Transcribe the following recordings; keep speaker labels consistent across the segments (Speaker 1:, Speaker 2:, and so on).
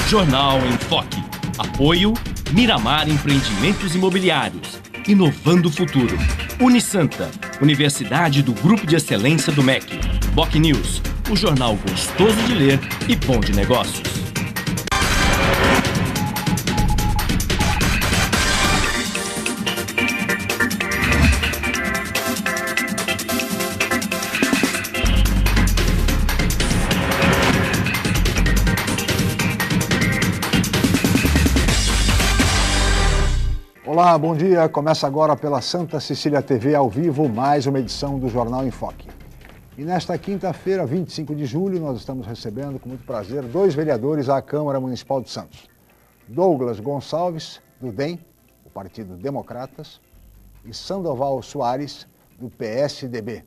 Speaker 1: Jornal em Foque. Apoio Miramar Empreendimentos Imobiliários. Inovando o futuro. Unisanta, Universidade do Grupo de Excelência do MEC. Boc News, o jornal gostoso de ler e bom de negócios.
Speaker 2: Olá, bom dia. Começa agora pela Santa Cecília TV ao vivo mais uma edição do Jornal em Foque. E nesta quinta-feira, 25 de julho, nós estamos recebendo com muito prazer dois vereadores à Câmara Municipal de Santos. Douglas Gonçalves, do DEM, o Partido Democratas, e Sandoval Soares, do PSDB.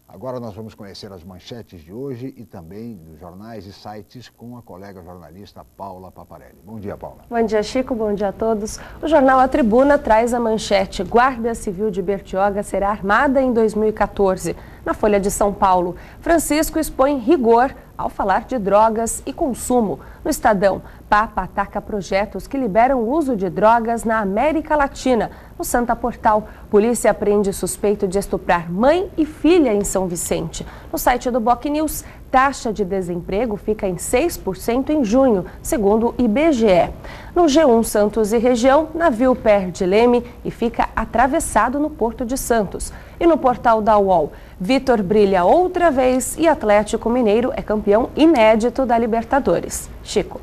Speaker 2: Agora nós vamos conhecer as manchetes de hoje e também dos jornais e sites com a colega jornalista Paula Paparelli. Bom dia, Paula.
Speaker 3: Bom dia, Chico. Bom dia a todos. O jornal A Tribuna traz a manchete: Guarda Civil de Bertioga será armada em 2014. Na Folha de São Paulo, Francisco expõe rigor ao falar de drogas e consumo. No Estadão, Papa ataca projetos que liberam o uso de drogas na América Latina. No Santa Portal, polícia prende suspeito de estuprar mãe e filha em São Vicente. No site do Boc News, taxa de desemprego fica em 6% em junho, segundo o IBGE. No G1 Santos e região, navio perde leme e fica atravessado no Porto de Santos. E no portal da UOL, Vitor brilha outra vez e Atlético Mineiro é campeão inédito da Libertadores. Chico.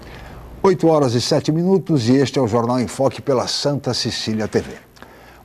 Speaker 2: 8 horas e 7 minutos e este é o Jornal em Foque pela Santa Cecília TV.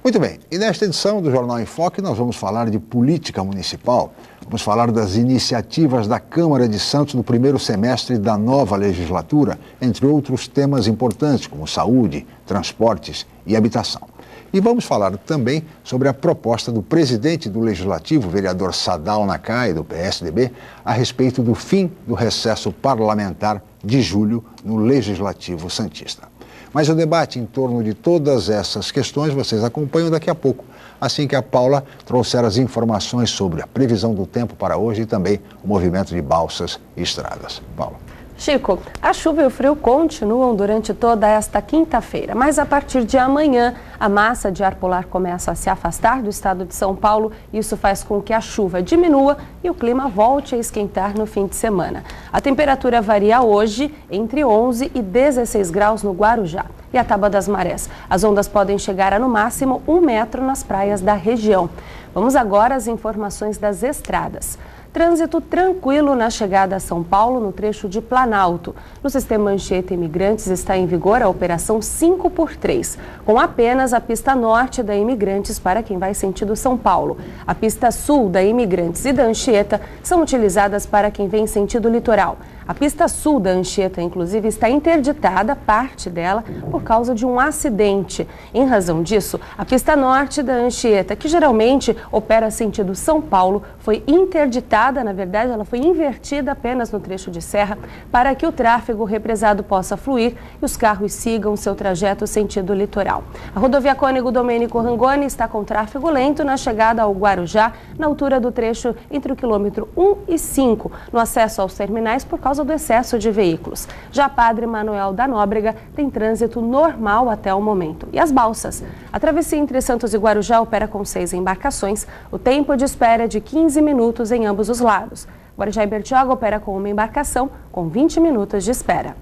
Speaker 2: Muito bem, e nesta edição do Jornal em Foque nós vamos falar de política municipal, vamos falar das iniciativas da Câmara de Santos no primeiro semestre da nova legislatura, entre outros temas importantes como saúde, transportes e habitação. E vamos falar também sobre a proposta do presidente do Legislativo, vereador Sadal Nakai, do PSDB, a respeito do fim do recesso parlamentar de julho no Legislativo Santista. Mas o debate em torno de todas essas questões vocês acompanham daqui a pouco, assim que a Paula trouxer as informações sobre a previsão do tempo para hoje e também o movimento de balsas e estradas. Paula.
Speaker 3: Chico, a chuva e o frio continuam durante toda esta quinta-feira, mas a partir de amanhã a massa de ar polar começa a se afastar do estado de São Paulo. Isso faz com que a chuva diminua e o clima volte a esquentar no fim de semana. A temperatura varia hoje entre 11 e 16 graus no Guarujá e a Tábua das Marés. As ondas podem chegar a no máximo 1 metro nas praias da região. Vamos agora às informações das estradas. Trânsito tranquilo na chegada a São Paulo, no trecho de Planalto. No sistema Anchieta Imigrantes está em vigor a operação 5x3, com apenas a pista norte da Imigrantes para quem vai sentido São Paulo. A pista sul da Imigrantes e da Anchieta são utilizadas para quem vem sentido litoral. A pista sul da Anchieta, inclusive, está interditada, parte dela, por causa de um acidente. Em razão disso, a pista norte da Anchieta, que geralmente opera sentido São Paulo, foi interditada, na verdade, ela foi invertida apenas no trecho de serra, para que o tráfego represado possa fluir e os carros sigam seu trajeto sentido litoral. A rodovia Cônego Domênico Rangoni está com tráfego lento na chegada ao Guarujá, na altura do trecho entre o quilômetro 1 e 5, no acesso aos terminais por causa do excesso de veículos. Já Padre Manuel da Nóbrega tem trânsito normal até o momento. E as balsas? A travessia entre Santos e Guarujá opera com 6 embarcações. O tempo de espera é de 15 minutos em ambos os lados. Guarujá e Bertioga opera com uma embarcação com 20 minutos de espera.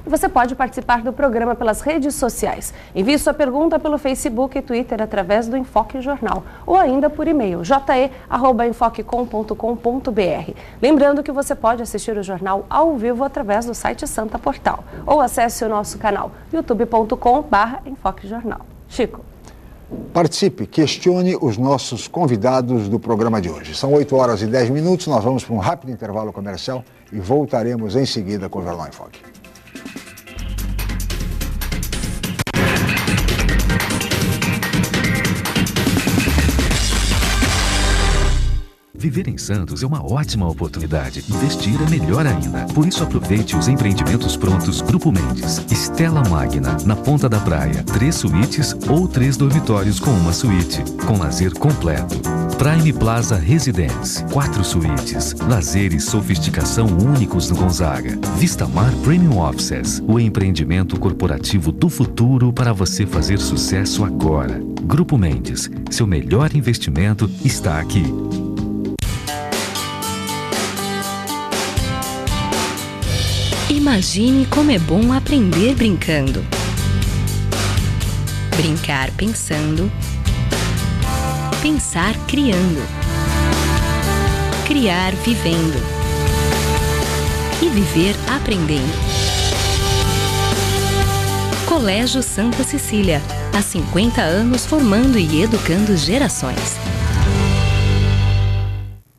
Speaker 3: E você pode participar do programa pelas redes sociais. Envie sua pergunta pelo Facebook e Twitter através do Enfoque Jornal ou ainda por e-mail je@enfoquecom.com.br. Lembrando que você pode assistir o jornal ao vivo através do site Santa Portal ou acesse o nosso canal youtube.com/enfoquejornal. Chico.
Speaker 2: Participe, questione os nossos convidados do programa de hoje. São 8 horas e 10 minutos, nós vamos para um rápido intervalo comercial e voltaremos em seguida com o Jornal em Foque.
Speaker 4: Viver em Santos é uma ótima oportunidade. Investir é melhor ainda. Por isso aproveite os empreendimentos prontos Grupo Mendes. Stella Magna, na Ponta da Praia. 3 suítes ou 3 dormitórios com uma suíte. Com lazer completo. Prime Plaza Residence, 4 suítes, lazer e sofisticação únicos no Gonzaga. Vistamar Premium Offices, o empreendimento corporativo do futuro para você fazer sucesso agora. Grupo Mendes, seu melhor investimento está aqui.
Speaker 5: Imagine como é bom aprender brincando. Brincar pensando. Pensar criando. Criar vivendo. E viver aprendendo. Colégio Santa Cecília. Há 50 anos formando e educando gerações.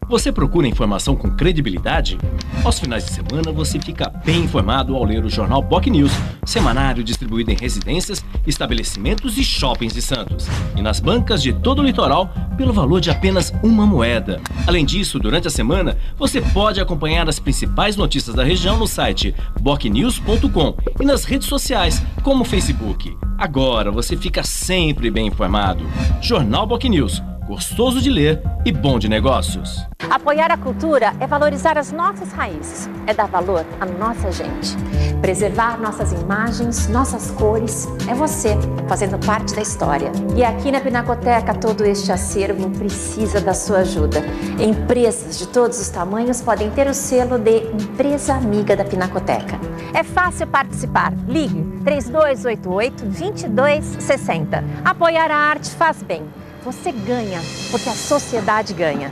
Speaker 1: Você procura informação com credibilidade? Aos finais de semana você fica bem informado ao ler o jornal BOC News, semanário distribuído em residências, estabelecimentos e shoppings de Santos. E nas bancas de todo o litoral, pelo valor de apenas uma moeda. Além disso, durante a semana, você pode acompanhar as principais notícias da região no site bocnews.com e nas redes sociais, como o Facebook. Agora você fica sempre bem informado. Jornal BOC News. Gostoso de ler e bom de negócios.
Speaker 6: Apoiar a cultura é valorizar as nossas raízes, é dar valor à nossa gente. Preservar nossas imagens, nossas cores, é você fazendo parte da história. E aqui na Pinacoteca todo este acervo precisa da sua ajuda. Empresas de todos os tamanhos podem ter o selo de Empresa Amiga da Pinacoteca. É fácil participar. Ligue 3288-2260. Apoiar a arte faz bem. Você ganha, porque a sociedade ganha.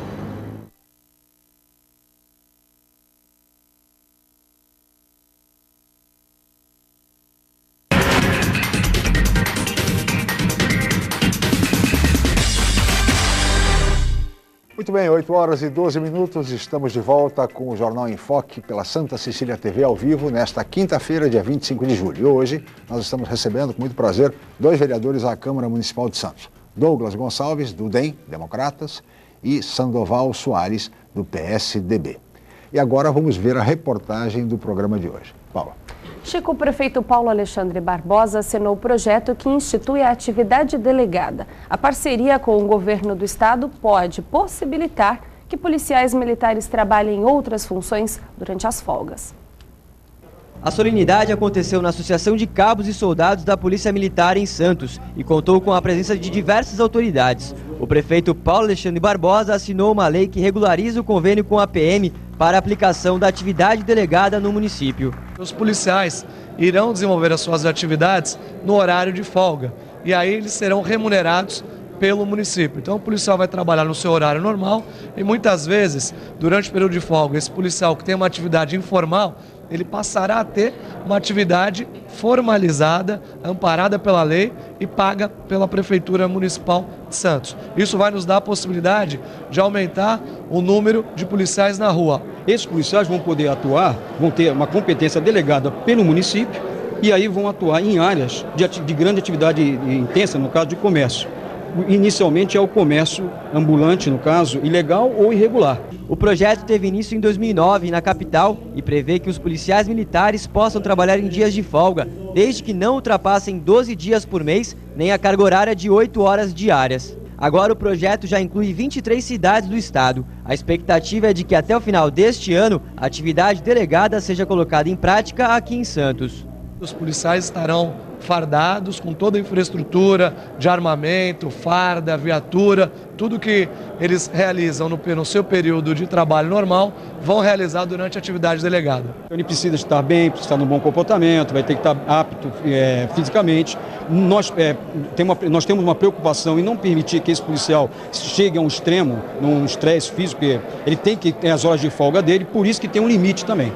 Speaker 2: Muito bem, 8 horas e 12 minutos, estamos de volta com o Jornal em Foque pela Santa Cecília TV ao vivo nesta quinta-feira, dia 25 de julho. E hoje nós estamos recebendo com muito prazer 2 vereadores à Câmara Municipal de Santos. Douglas Gonçalves, do DEM, Democratas, e Sandoval Soares, do PSDB. E agora vamos ver a reportagem do programa de hoje. Paula.
Speaker 3: Chico, o prefeito Paulo Alexandre Barbosa assinou o projeto que institui a atividade delegada. A parceria com o governo do estado pode possibilitar que policiais militares trabalhem em outras funções durante as folgas.
Speaker 7: A solenidade aconteceu na Associação de Cabos e Soldados da Polícia Militar em Santos e contou com a presença de diversas autoridades. O prefeito Paulo Alexandre Barbosa assinou uma lei que regulariza o convênio com a PM para a aplicação da atividade delegada no município.
Speaker 8: Os policiais irão desenvolver as suas atividades no horário de folga e aí eles serão remunerados pelo município. Então o policial vai trabalhar no seu horário normal e muitas vezes, durante o período de folga, esse policial que tem uma atividade informal, ele passará a ter uma atividade formalizada, amparada pela lei e paga pela Prefeitura Municipal de Santos. Isso vai nos dar a possibilidade de aumentar o número de policiais na rua.
Speaker 9: Esses policiais vão poder atuar, vão ter uma competência delegada pelo município e aí vão atuar em áreas de grande atividade intensa, no caso de comércio. Inicialmente é o comércio ambulante, no caso, ilegal ou irregular.
Speaker 7: O projeto teve início em 2009 na capital e prevê que os policiais militares possam trabalhar em dias de folga, desde que não ultrapassem 12 dias por mês, nem a carga horária de 8 horas diárias. Agora o projeto já inclui 23 cidades do estado. A expectativa é de que até o final deste ano, a atividade delegada seja colocada em prática aqui em Santos.
Speaker 8: Os policiais estarão fardados com toda a infraestrutura de armamento, farda, viatura, tudo que eles realizam no seu período de trabalho normal, vão realizar durante a atividade delegada.
Speaker 9: Ele precisa estar bem, precisa estar num bom comportamento, vai ter que estar apto fisicamente. Nós temos uma preocupação em não permitir que esse policial chegue a um extremo, num estresse físico, porque ele tem que ter as horas de folga dele, por isso que tem um limite também.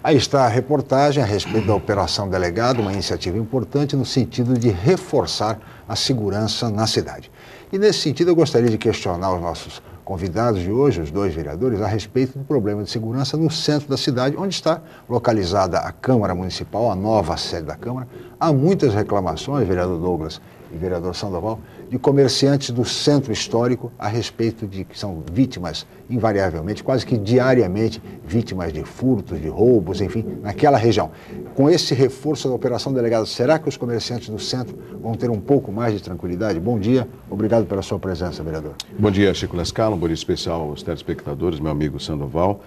Speaker 2: Aí está a reportagem a respeito da Operação Delegado, uma iniciativa importante no sentido de reforçar a segurança na cidade. E nesse sentido eu gostaria de questionar os nossos convidados de hoje, os 2 vereadores, a respeito do problema de segurança no centro da cidade, onde está localizada a Câmara Municipal, a nova sede da Câmara. Há muitas reclamações, vereador Douglas e vereador Sandoval, de comerciantes do centro histórico a respeito de que são vítimas, invariavelmente, quase que diariamente, vítimas de furtos, de roubos, enfim, naquela região. Com esse reforço da Operação Delegada, será que os comerciantes do centro vão ter um pouco mais de tranquilidade? Bom dia, obrigado pela sua presença, vereador.
Speaker 10: Bom dia, Chico Lescalo, um bom dia especial aos telespectadores, meu amigo Sandoval.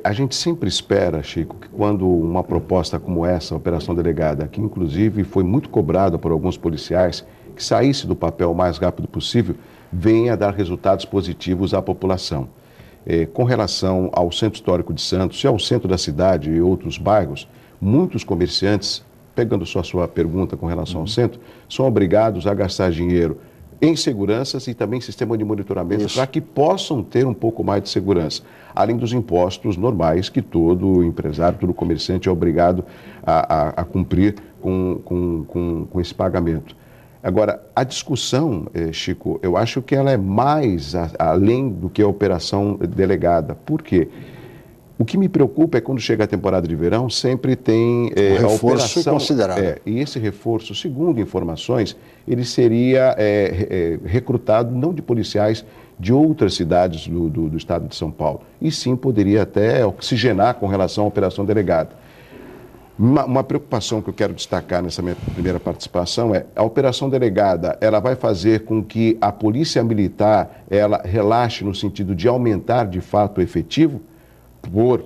Speaker 10: A gente sempre espera, Chico, que quando uma proposta como essa, a Operação Delegada, que inclusive foi muito cobrada por alguns policiais, que saísse do papel o mais rápido possível, venha dar resultados positivos à população. Com relação ao Centro Histórico de Santos e ao centro da cidade e outros bairros, muitos comerciantes, pegando só a sua pergunta com relação ao centro, são obrigados a gastar dinheiro em seguranças e também sistema de monitoramento para que possam ter um pouco mais de segurança, além dos impostos normais que todo empresário, todo comerciante é obrigado a cumprir com esse pagamento. Agora, a discussão, Chico, eu acho que ela é mais além do que a operação delegada. Por quê? O que me preocupa é quando chega a temporada de verão, sempre tem
Speaker 2: a operação considerável.
Speaker 10: E esse reforço, segundo informações, ele seria recrutado não de policiais de outras cidades do estado de São Paulo, e sim poderia até oxigenar com relação à operação delegada. Uma preocupação que eu quero destacar nessa minha primeira participação é a operação delegada, ela vai fazer com que a polícia militar, ela relaxe no sentido de aumentar de fato o efetivo, por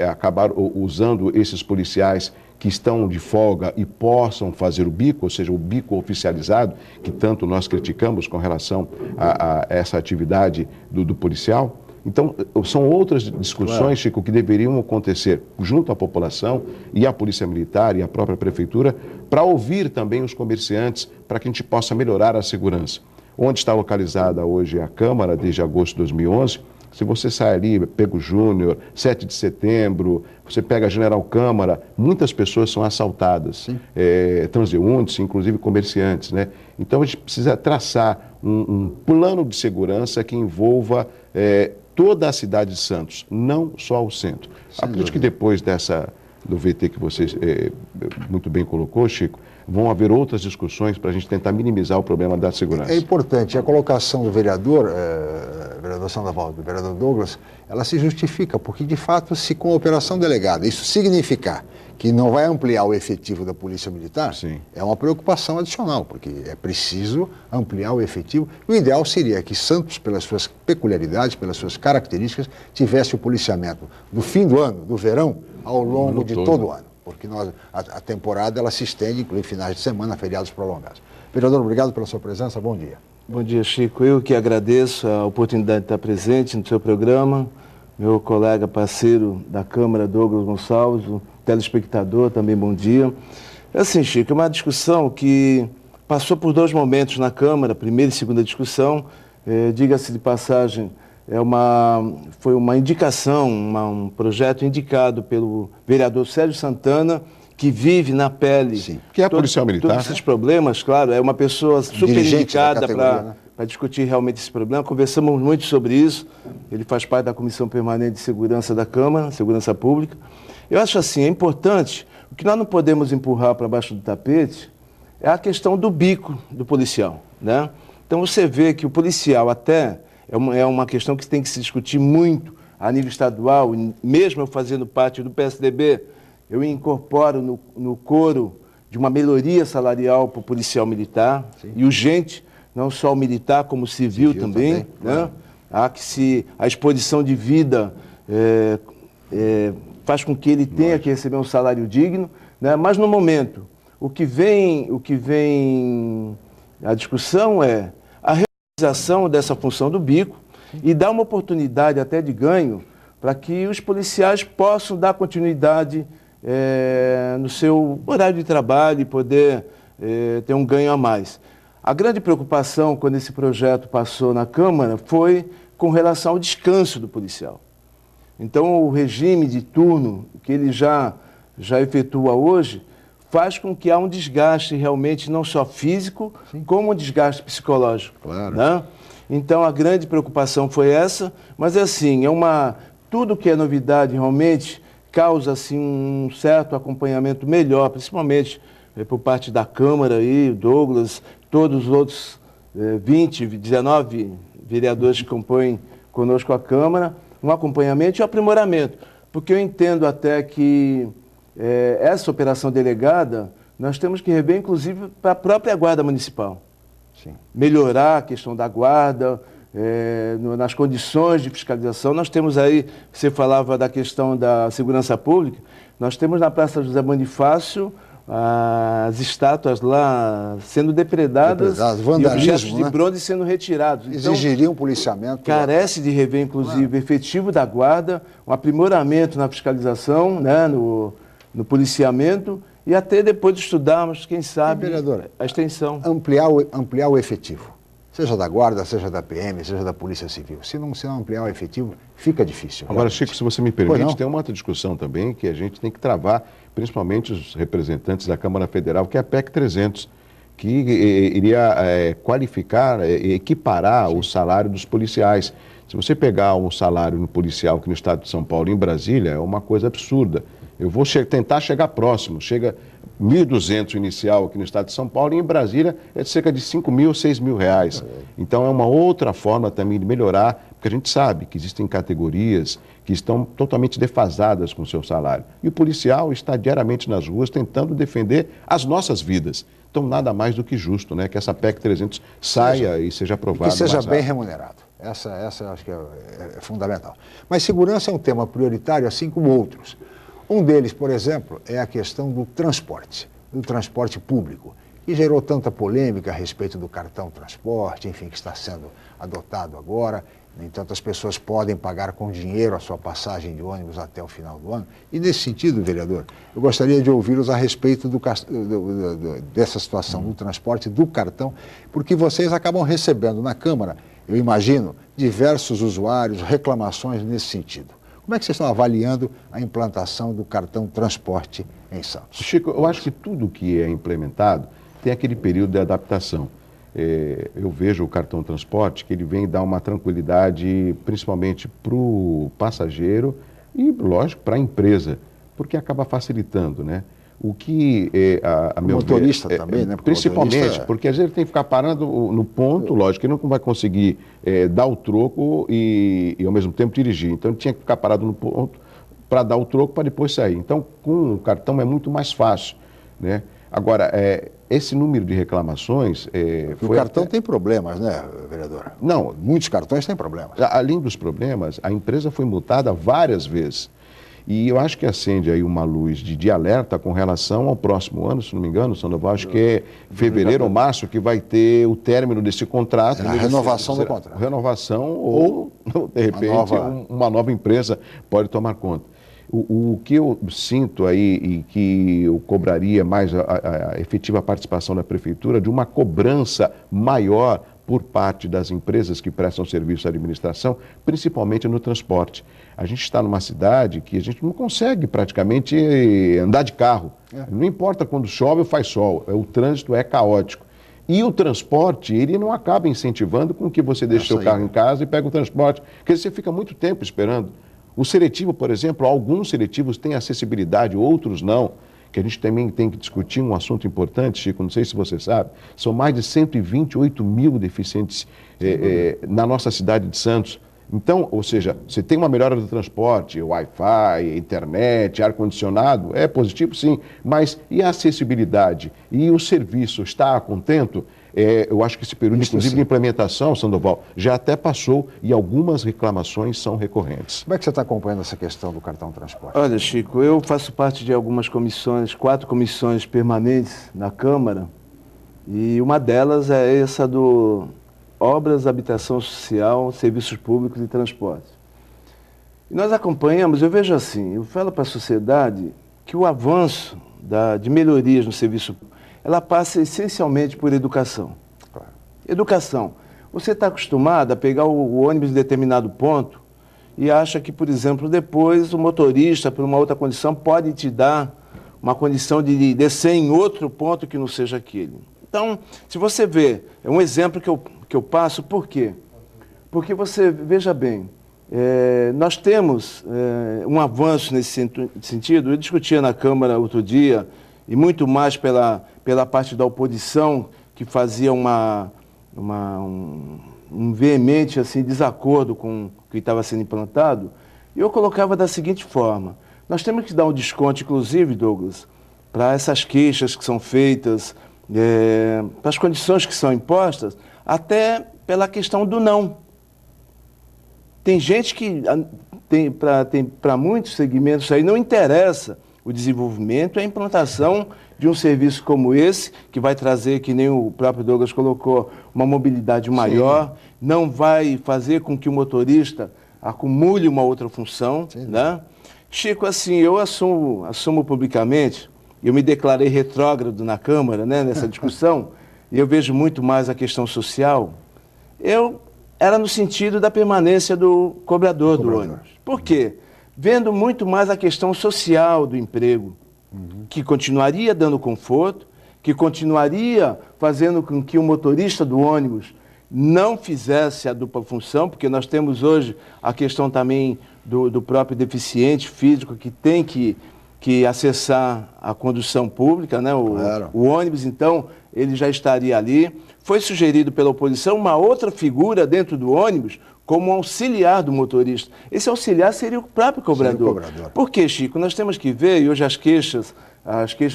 Speaker 10: acabar usando esses policiais que estão de folga e possam fazer o bico, ou seja, o bico oficializado, que tanto nós criticamos com relação a essa atividade do policial. Então, são outras discussões, Chico, que deveriam acontecer junto à população e à Polícia Militar e à própria Prefeitura, para ouvir também os comerciantes, para que a gente possa melhorar a segurança. Onde está localizada hoje a Câmara, desde agosto de 2011, se você sai ali, pega o Júnior, 7 de setembro, você pega a General Câmara, muitas pessoas são assaltadas, transeuntes, inclusive comerciantes, né? Então, a gente precisa traçar um plano de segurança que envolva toda a cidade de Santos, não só o centro. Acredito que depois do VT que você muito bem colocou, Chico, vão haver outras discussões para a gente tentar minimizar o problema da segurança.
Speaker 2: É importante, a colocação do vereador Sandoval, do vereador Douglas, ela se justifica, porque de fato, se com a operação delegada isso significar que não vai ampliar o efetivo da Polícia Militar,
Speaker 10: sim,
Speaker 2: é uma preocupação adicional, porque é preciso ampliar o efetivo. O ideal seria que Santos, pelas suas peculiaridades, pelas suas características, tivesse o policiamento do fim do ano, do verão, ao longo de todo o ano, porque a temporada ela se estende, inclusive finais de semana, feriados prolongados. Vereador, obrigado pela sua presença, bom dia.
Speaker 11: Bom dia, Chico. Eu que agradeço a oportunidade de estar presente no seu programa, meu colega parceiro da Câmara, Douglas Gonçalves, o telespectador, também bom dia. É assim, Chico, é uma discussão que passou por dois momentos na Câmara, primeira e segunda discussão, diga-se de passagem, foi uma indicação, um projeto indicado pelo vereador Sérgio Santana, que vive na pele.
Speaker 10: Sim. Que é policial militar.
Speaker 11: Todos esses problemas, claro, é uma pessoa super indicada para discutir realmente esse problema. Conversamos muito sobre isso. Ele faz parte da Comissão Permanente de Segurança da Câmara, Segurança Pública. Eu acho assim, é importante, o que nós não podemos empurrar para baixo do tapete é a questão do bico do policial, né? Então você vê que o policial até é uma questão que tem que se discutir muito a nível estadual, mesmo eu fazendo parte do PSDB, eu incorporo no coro de uma melhoria salarial para o policial militar, sim, e urgente, não só o militar, como o civil também, né? Claro. Há que a exposição de vida faz com que ele tenha que receber um salário digno, né? Mas no momento, o que vem a discussão é a realização dessa função do bico e dar uma oportunidade até de ganho para que os policiais possam dar continuidade no seu horário de trabalho e poder ter um ganho a mais. A grande preocupação quando esse projeto passou na Câmara foi com relação ao descanso do policial. Então, o regime de turno que ele já efetua hoje faz com que há um desgaste realmente não só físico, sim, como um desgaste psicológico.
Speaker 2: Claro.
Speaker 11: Né? Então, a grande preocupação foi essa, mas assim, tudo que é novidade realmente causa assim, um certo acompanhamento melhor, principalmente por parte da Câmara aí, Douglas, todos os outros 19 vereadores que compõem conosco a Câmara, um acompanhamento e um aprimoramento, porque eu entendo até que essa operação delegada nós temos que rever, inclusive, para a própria Guarda Municipal.
Speaker 2: Sim.
Speaker 11: Melhorar a questão da Guarda, nas condições de fiscalização. Nós temos aí, você falava da questão da segurança pública, nós temos na Praça José Bonifácio as estátuas lá sendo depredadas e objetos de bronze sendo retirados.
Speaker 2: Exigiria um policiamento.
Speaker 11: Carece de rever, inclusive, efetivo da Guarda, um aprimoramento na fiscalização, né, no policiamento, e até depois de estudarmos, quem sabe, a extensão.
Speaker 2: Ampliar o efetivo, seja da Guarda, seja da PM, seja da Polícia Civil. Se não ampliar o efetivo, fica difícil.
Speaker 10: Agora, realmente. Chico, se você me permite, tem uma outra discussão também que a gente tem que travar, principalmente os representantes da Câmara Federal, que é a PEC 300, que iria qualificar, equiparar o salário dos policiais. Se você pegar um salário no policial aqui no estado de São Paulo, em Brasília, é uma coisa absurda. Eu vou tentar chegar próximo, chega 1.200 inicial aqui no estado de São Paulo e em Brasília é de cerca de 5 mil, 6 mil reais. Então é uma outra forma também de melhorar, porque a gente sabe que existem categorias que estão totalmente defasadas com o seu salário. E o policial está diariamente nas ruas tentando defender as nossas vidas. Então nada mais do que justo, né, que essa PEC 300 saia e seja aprovada.
Speaker 2: Que seja bem remunerado. Essa eu acho que é fundamental. Mas segurança é um tema prioritário, assim como outros. Um deles, por exemplo, é a questão do transporte público, que gerou tanta polêmica a respeito do cartão transporte, enfim, que está sendo adotado agora. No entanto, as pessoas podem pagar com dinheiro a sua passagem de ônibus até o final do ano. E nesse sentido, vereador, eu gostaria de ouvi-los a respeito dessa situação do transporte, do cartão, porque vocês acabam recebendo na Câmara, eu imagino, diversos usuários, reclamações nesse sentido. Como é que vocês estão avaliando a implantação do cartão transporte em Santos?
Speaker 10: Chico, eu acho que tudo que é implementado tem aquele período de adaptação. Eu vejo o cartão transporte que ele vem dar uma tranquilidade, principalmente para o passageiro e, lógico, para a empresa, porque acaba facilitando, né? O que a meu
Speaker 2: motorista
Speaker 10: ver,
Speaker 2: também, né?
Speaker 10: Principalmente, porque às vezes ele tem que ficar parando no ponto, lógico, ele não vai conseguir dar o troco e ao mesmo tempo dirigir. Então ele tinha que ficar parado no ponto para dar o troco para depois sair. Então com o cartão é muito mais fácil, né? Agora, esse número de reclamações...
Speaker 2: o cartão tem problemas, né, vereadora?
Speaker 10: Não.
Speaker 2: Muitos cartões têm problemas.
Speaker 10: Além dos problemas, a empresa foi multada várias vezes. E eu acho que acende aí uma luz de alerta com relação ao próximo ano, se não me engano, Sandoval, acho que é fevereiro ou março que vai ter o término desse contrato.
Speaker 2: A renovação do contrato.
Speaker 10: Renovação ou de repente, uma nova empresa pode tomar conta. O que eu sinto aí e que eu cobraria mais a efetiva participação da Prefeitura de uma cobrança maior por parte das empresas que prestam serviço à administração, principalmente no transporte. A gente está numa cidade que a gente não consegue praticamente andar de carro. Não importa quando chove ou faz sol, o trânsito é caótico. E o transporte, ele não acaba incentivando com que você deixe seu carro em casa e pegue o transporte, porque você fica muito tempo esperando. O seletivo, por exemplo, alguns seletivos têm acessibilidade, outros não. Que a gente também tem que discutir um assunto importante, Chico, não sei se você sabe, são mais de 128 mil deficientes na nossa cidade de Santos. Então, ou seja, você tem uma melhora do transporte, Wi-Fi, internet, ar-condicionado, é positivo sim, mas e a acessibilidade? E o serviço está a contento? Eu acho que esse período, inclusive, de implementação, Sandoval, já até passou e algumas reclamações são recorrentes.
Speaker 2: Como é que você está acompanhando essa questão do cartão transporte?
Speaker 11: Olha, Chico, eu faço parte de algumas comissões, 4 comissões permanentes na Câmara, e uma delas é essa do Obras, Habitação Social, Serviços Públicos e Transportes. E nós acompanhamos, eu vejo assim, eu falo para a sociedade que o avanço de melhorias no serviço público, ela passa essencialmente por educação. Claro. Educação. Você está acostumado a pegar o ônibus em determinado ponto e acha que, por exemplo, depois o motorista, por uma outra condição, pode te dar uma condição de descer em outro ponto que não seja aquele. Então, se você vê, é um exemplo que eu passo, por quê? Porque você, veja bem, nós temos um avanço nesse sentido. Eu discutia na Câmara outro dia, e muito mais pela parte da oposição, que fazia um veemente assim, desacordo com o que estava sendo implantado, eu colocava da seguinte forma: nós temos que dar um desconto, inclusive, Douglas, para essas queixas que são feitas, para as condições que são impostas, até pela questão do não. Tem gente que, para muitos segmentos aí, não interessa o desenvolvimento e a implantação de um serviço como esse, que vai trazer, que nem o próprio Douglas colocou, uma mobilidade maior, não vai fazer com que o motorista acumule uma outra função, né? Chico, assim, eu assumo publicamente, eu me declarei retrógrado na Câmara, né, nessa discussão, e eu vejo muito mais a questão social. Era no sentido da permanência do cobrador do ônibus. Por quê? Vendo muito mais a questão social do emprego, que continuaria dando conforto, que continuaria fazendo com que o motorista do ônibus não fizesse a dupla função, porque nós temos hoje a questão também do próprio deficiente físico que tem que acessar a condução pública, né? O ônibus, então, ele já estaria ali. Foi sugerido pela oposição uma outra figura dentro do ônibus como um auxiliar do motorista. Esse auxiliar seria o próprio cobrador. Por quê, Chico? Nós temos que ver, e hoje as queixas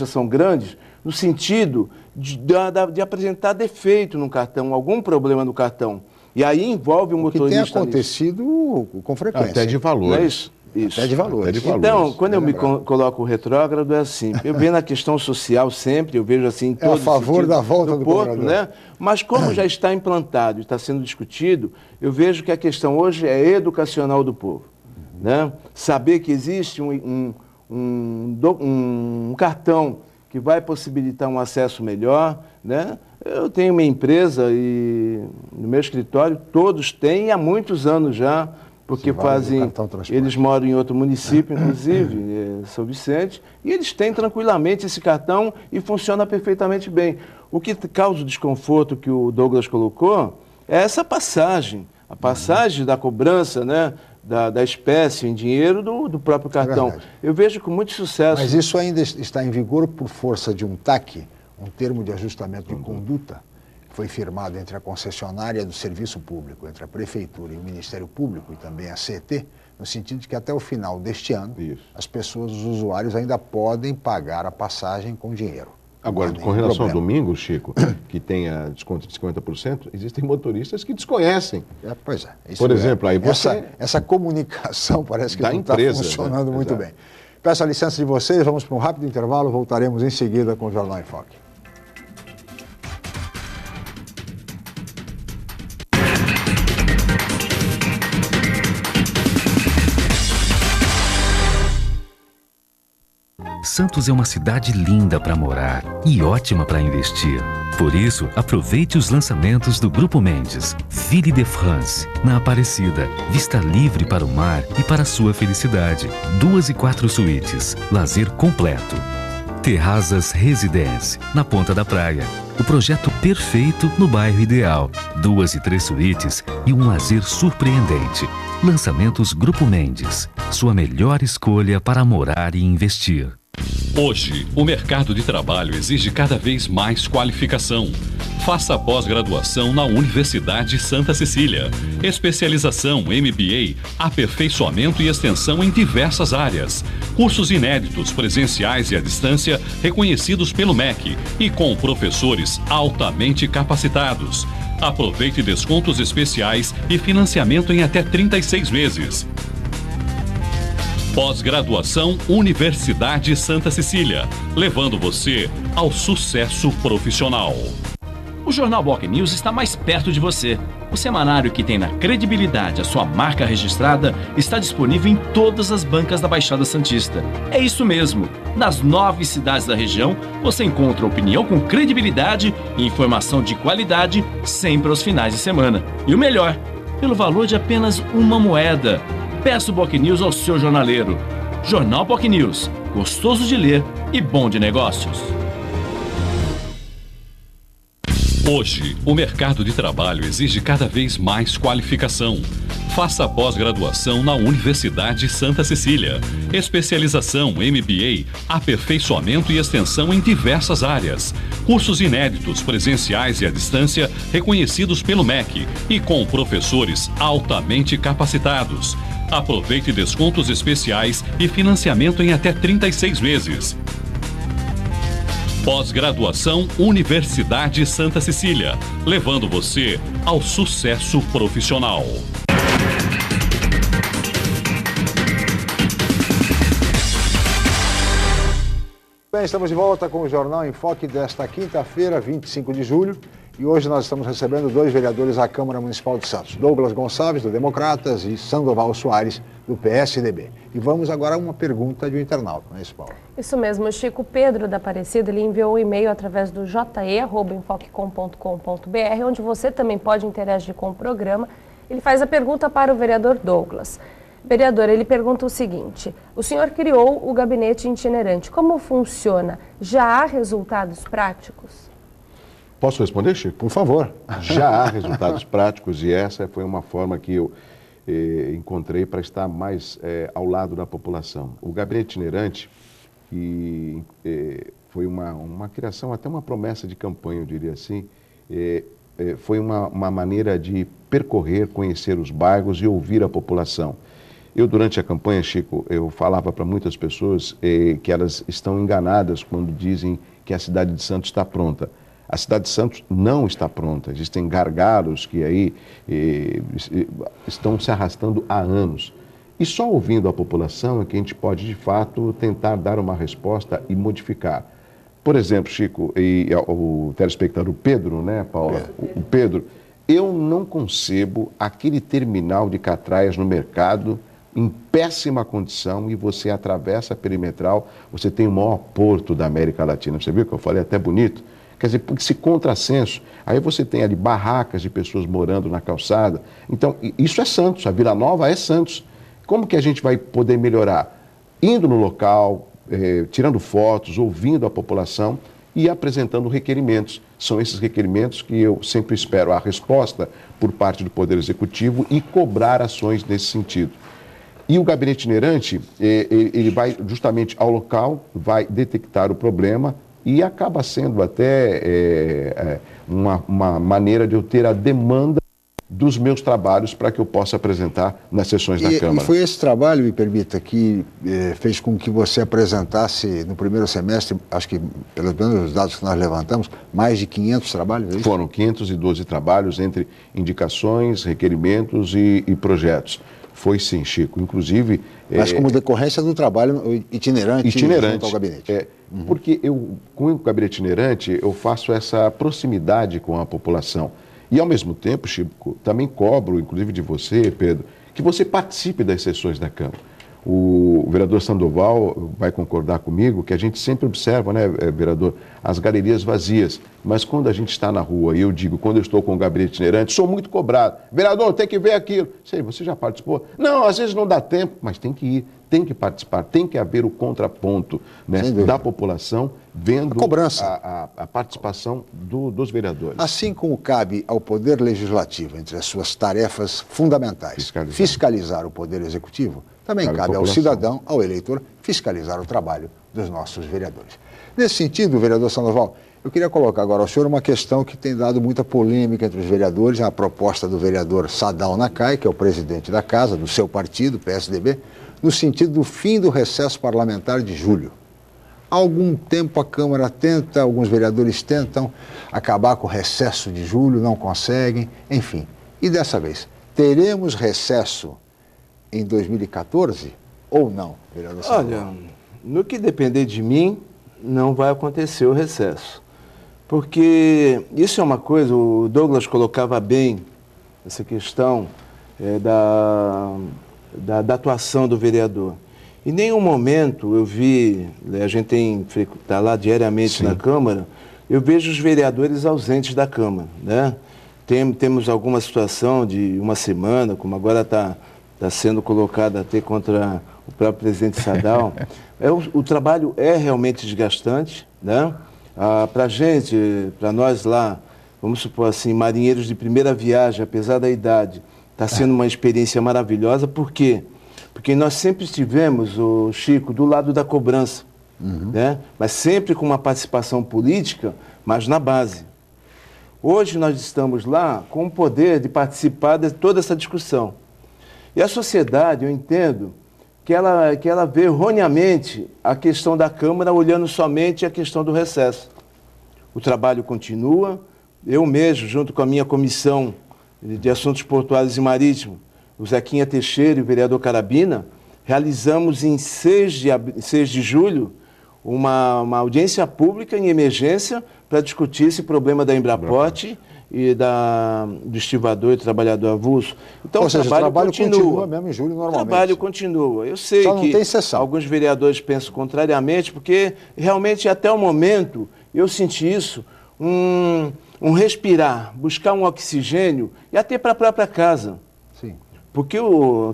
Speaker 11: são grandes, no sentido de apresentar defeito no cartão, algum problema no cartão. E aí envolve o motorista.
Speaker 2: Que tem acontecido com frequência.
Speaker 10: Até de valores.
Speaker 11: Não é isso? Isso.
Speaker 2: Até de valores.
Speaker 11: Então, quando eu me coloco retrógrado, é assim. Eu vejo na questão social sempre, eu vejo assim...
Speaker 2: É a favor da volta do
Speaker 11: porto, né? Mas como já está implantado, está sendo discutido, eu vejo que a questão hoje é educacional do povo, né? Saber que existe um cartão que vai possibilitar um acesso melhor, né? Eu tenho uma empresa e no meu escritório todos têm há muitos anos já, porque eles moram em outro município, inclusive, São Vicente, e eles têm tranquilamente esse cartão e funciona perfeitamente bem. O que causa o desconforto que o Douglas colocou é essa passagem, a passagem da cobrança, né, da espécie em dinheiro do próprio cartão. Eu vejo com muito sucesso.
Speaker 2: Mas isso ainda está em vigor por força de um TAC, um termo de ajustamento de conduta, foi firmado entre a concessionária do serviço público, entre a Prefeitura e o Ministério Público e também a CET, no sentido de que até o final deste ano, as pessoas, os usuários, ainda podem pagar a passagem com dinheiro.
Speaker 10: Agora, com relação ao domingo, Chico, que tenha desconto de 50%, existem motoristas que desconhecem.
Speaker 2: Pois é.
Speaker 10: Por exemplo, aí
Speaker 2: essa comunicação parece que não está funcionando muito bem. Peço a licença de vocês, vamos para um rápido intervalo, voltaremos em seguida com o Jornal em Foque.
Speaker 4: Santos é uma cidade linda para morar e ótima para investir. Por isso, aproveite os lançamentos do Grupo Mendes. Ville de France, na Aparecida. Vista livre para o mar e para a sua felicidade. 2 e 4 suítes. Lazer completo. Terrazas Residence, na Ponta da Praia. O projeto perfeito no bairro ideal. 2 e 3 suítes e um lazer surpreendente. Lançamentos Grupo Mendes. Sua melhor escolha para morar e investir.
Speaker 12: Hoje, o mercado de trabalho exige cada vez mais qualificação. Faça pós-graduação na Universidade Santa Cecília. Especialização, MBA, aperfeiçoamento e extensão em diversas áreas. Cursos inéditos, presenciais e à distância, reconhecidos pelo MEC e com professores altamente capacitados. Aproveite descontos especiais e financiamento em até 36 meses. Pós-graduação Universidade Santa Cecília, levando você ao sucesso profissional.
Speaker 1: O Jornal Boc News está mais perto de você. O semanário que tem na credibilidade a sua marca registrada está disponível em todas as bancas da Baixada Santista. É isso mesmo. Nas 9 cidades da região, você encontra opinião com credibilidade e informação de qualidade sempre aos finais de semana. E o melhor, pelo valor de apenas uma moeda. Peça o Boc News ao seu jornaleiro. Jornal Boc News, gostoso de ler e bom de negócios.
Speaker 12: Hoje, o mercado de trabalho exige cada vez mais qualificação. Faça pós-graduação na Universidade Santa Cecília. Especialização, MBA, aperfeiçoamento e extensão em diversas áreas. Cursos inéditos, presenciais e à distância, reconhecidos pelo MEC e com professores altamente capacitados. Aproveite descontos especiais e financiamento em até 36 vezes. Pós-graduação Universidade Santa Cecília, levando você ao sucesso profissional.
Speaker 2: Bem, estamos de volta com o Jornal em Foque desta quinta-feira, 25 de julho. E hoje nós estamos recebendo dois vereadores à Câmara Municipal de Santos, Douglas Gonçalves, do Democratas, e Sandoval Soares, do PSDB. E vamos agora a uma pergunta de um internauta, não é isso, Paulo?
Speaker 3: Isso mesmo, Chico. Pedro da Aparecida, ele enviou um e-mail através do je@enfoquecom.com.br, onde você também pode interagir com o programa. Ele faz a pergunta para o vereador Douglas. Vereador, ele pergunta o seguinte: o senhor criou o gabinete itinerante. Como funciona? Já há resultados práticos?
Speaker 10: Posso responder, Chico?
Speaker 2: Por favor.
Speaker 10: Já há resultados práticos e essa foi uma forma que eu encontrei para estar mais ao lado da população. O gabinete itinerante, que foi uma criação, até uma promessa de campanha, eu diria assim, foi uma maneira de percorrer, conhecer os bairros e ouvir a população. Eu, durante a campanha, Chico, eu falava para muitas pessoas que elas estão enganadas quando dizem que a cidade de Santos está pronta. A cidade de Santos não está pronta. Existem gargalos que aí estão se arrastando há anos. E só ouvindo a população é que a gente pode, de fato, tentar dar uma resposta e modificar. Por exemplo, Chico, e o telespectador Pedro, né, Paula? O Pedro, eu não concebo aquele terminal de catraias no mercado em péssima condição e você atravessa a perimetral, você tem o maior porto da América Latina. Você viu que eu falei até bonito? Quer dizer, porque esse contrassenso, aí você tem ali barracas de pessoas morando na calçada. Então, isso é Santos, a Vila Nova é Santos. Como que a gente vai poder melhorar? Indo no local, tirando fotos, ouvindo a população e apresentando requerimentos. São esses requerimentos que eu sempre espero a resposta por parte do Poder Executivo e cobrar ações nesse sentido. E o gabinete itinerante, ele vai justamente ao local, vai detectar o problema e acaba sendo até uma maneira de eu ter a demanda dos meus trabalhos para que eu possa apresentar nas sessões da Câmara.
Speaker 2: E foi esse trabalho, me permita, que fez com que você apresentasse no primeiro semestre, acho que pelos menos os dados que nós levantamos, mais de 500 trabalhos, é isso?
Speaker 10: Foram 512 trabalhos entre indicações, requerimentos e projetos. Foi sim, Chico. Inclusive...
Speaker 2: Mas como decorrência do trabalho itinerante junto ao gabinete.
Speaker 10: Porque com o gabinete itinerante, eu faço essa proximidade com a população. E, ao mesmo tempo, Chico, também cobro, inclusive de você, Pedro, que você participe das sessões da Câmara. O vereador Sandoval vai concordar comigo que a gente sempre observa, né, vereador, as galerias vazias. Mas quando a gente está na rua, e eu digo, quando eu estou com o gabinete itinerante, sou muito cobrado. Vereador, tem que ver aquilo. Sei, você já participou? Não, às vezes não dá tempo, mas tem que ir, tem que participar, tem que haver o contraponto, né, da população vendo a cobrança, a participação dos vereadores.
Speaker 2: Assim como cabe ao Poder Legislativo, entre as suas tarefas fundamentais, fiscalizar o Poder Executivo, também cabe ao cidadão, ao eleitor, fiscalizar o trabalho dos nossos vereadores. Nesse sentido, vereador Sandoval, eu queria colocar agora ao senhor uma questão que tem dado muita polêmica entre os vereadores, a proposta do vereador Sadal Nakai, que é o presidente da casa, do seu partido, PSDB, no sentido do fim do recesso parlamentar de julho. Há algum tempo a Câmara tenta, alguns vereadores tentam acabar com o recesso de julho, não conseguem, enfim. E dessa vez, teremos recesso em 2014 ou não, vereador Sandoval?
Speaker 11: Olha, no que depender de mim, não vai acontecer o recesso. Porque isso é uma coisa, o Douglas colocava bem essa questão da atuação do vereador. Em nenhum momento eu vi, a gente está lá diariamente na Câmara, eu vejo os vereadores ausentes da Câmara, né? Temos alguma situação de uma semana, como agora está sendo colocada até contra o próprio presidente Sadal. O trabalho é realmente desgastante, né? Para a gente, para nós lá, vamos supor assim, marinheiros de primeira viagem, apesar da idade, está sendo uma experiência maravilhosa. Por quê? Porque nós sempre estivemos, o Chico, do lado da cobrança, né? Mas sempre com uma participação política, mas na base. Hoje nós estamos lá com o poder de participar de toda essa discussão. E a sociedade, eu entendo, que ela vê erroneamente a questão da Câmara olhando somente a questão do recesso. O trabalho continua, eu mesmo, junto com a minha comissão de Assuntos Portuários e Marítimos, o Zequinha Teixeira e o vereador Carabina, realizamos em 6 de julho uma audiência pública em emergência para discutir esse problema da Embraporte e do estivador e trabalhador avulso. Então,
Speaker 2: ou seja, o trabalho continua mesmo em julho normalmente.
Speaker 11: O trabalho continua. Eu sei
Speaker 2: Só não
Speaker 11: que
Speaker 2: tem sessão.
Speaker 11: Alguns vereadores pensam contrariamente, porque realmente até o momento eu senti isso, um respirar, buscar um oxigênio e até para a própria casa.
Speaker 2: Sim.
Speaker 11: Porque,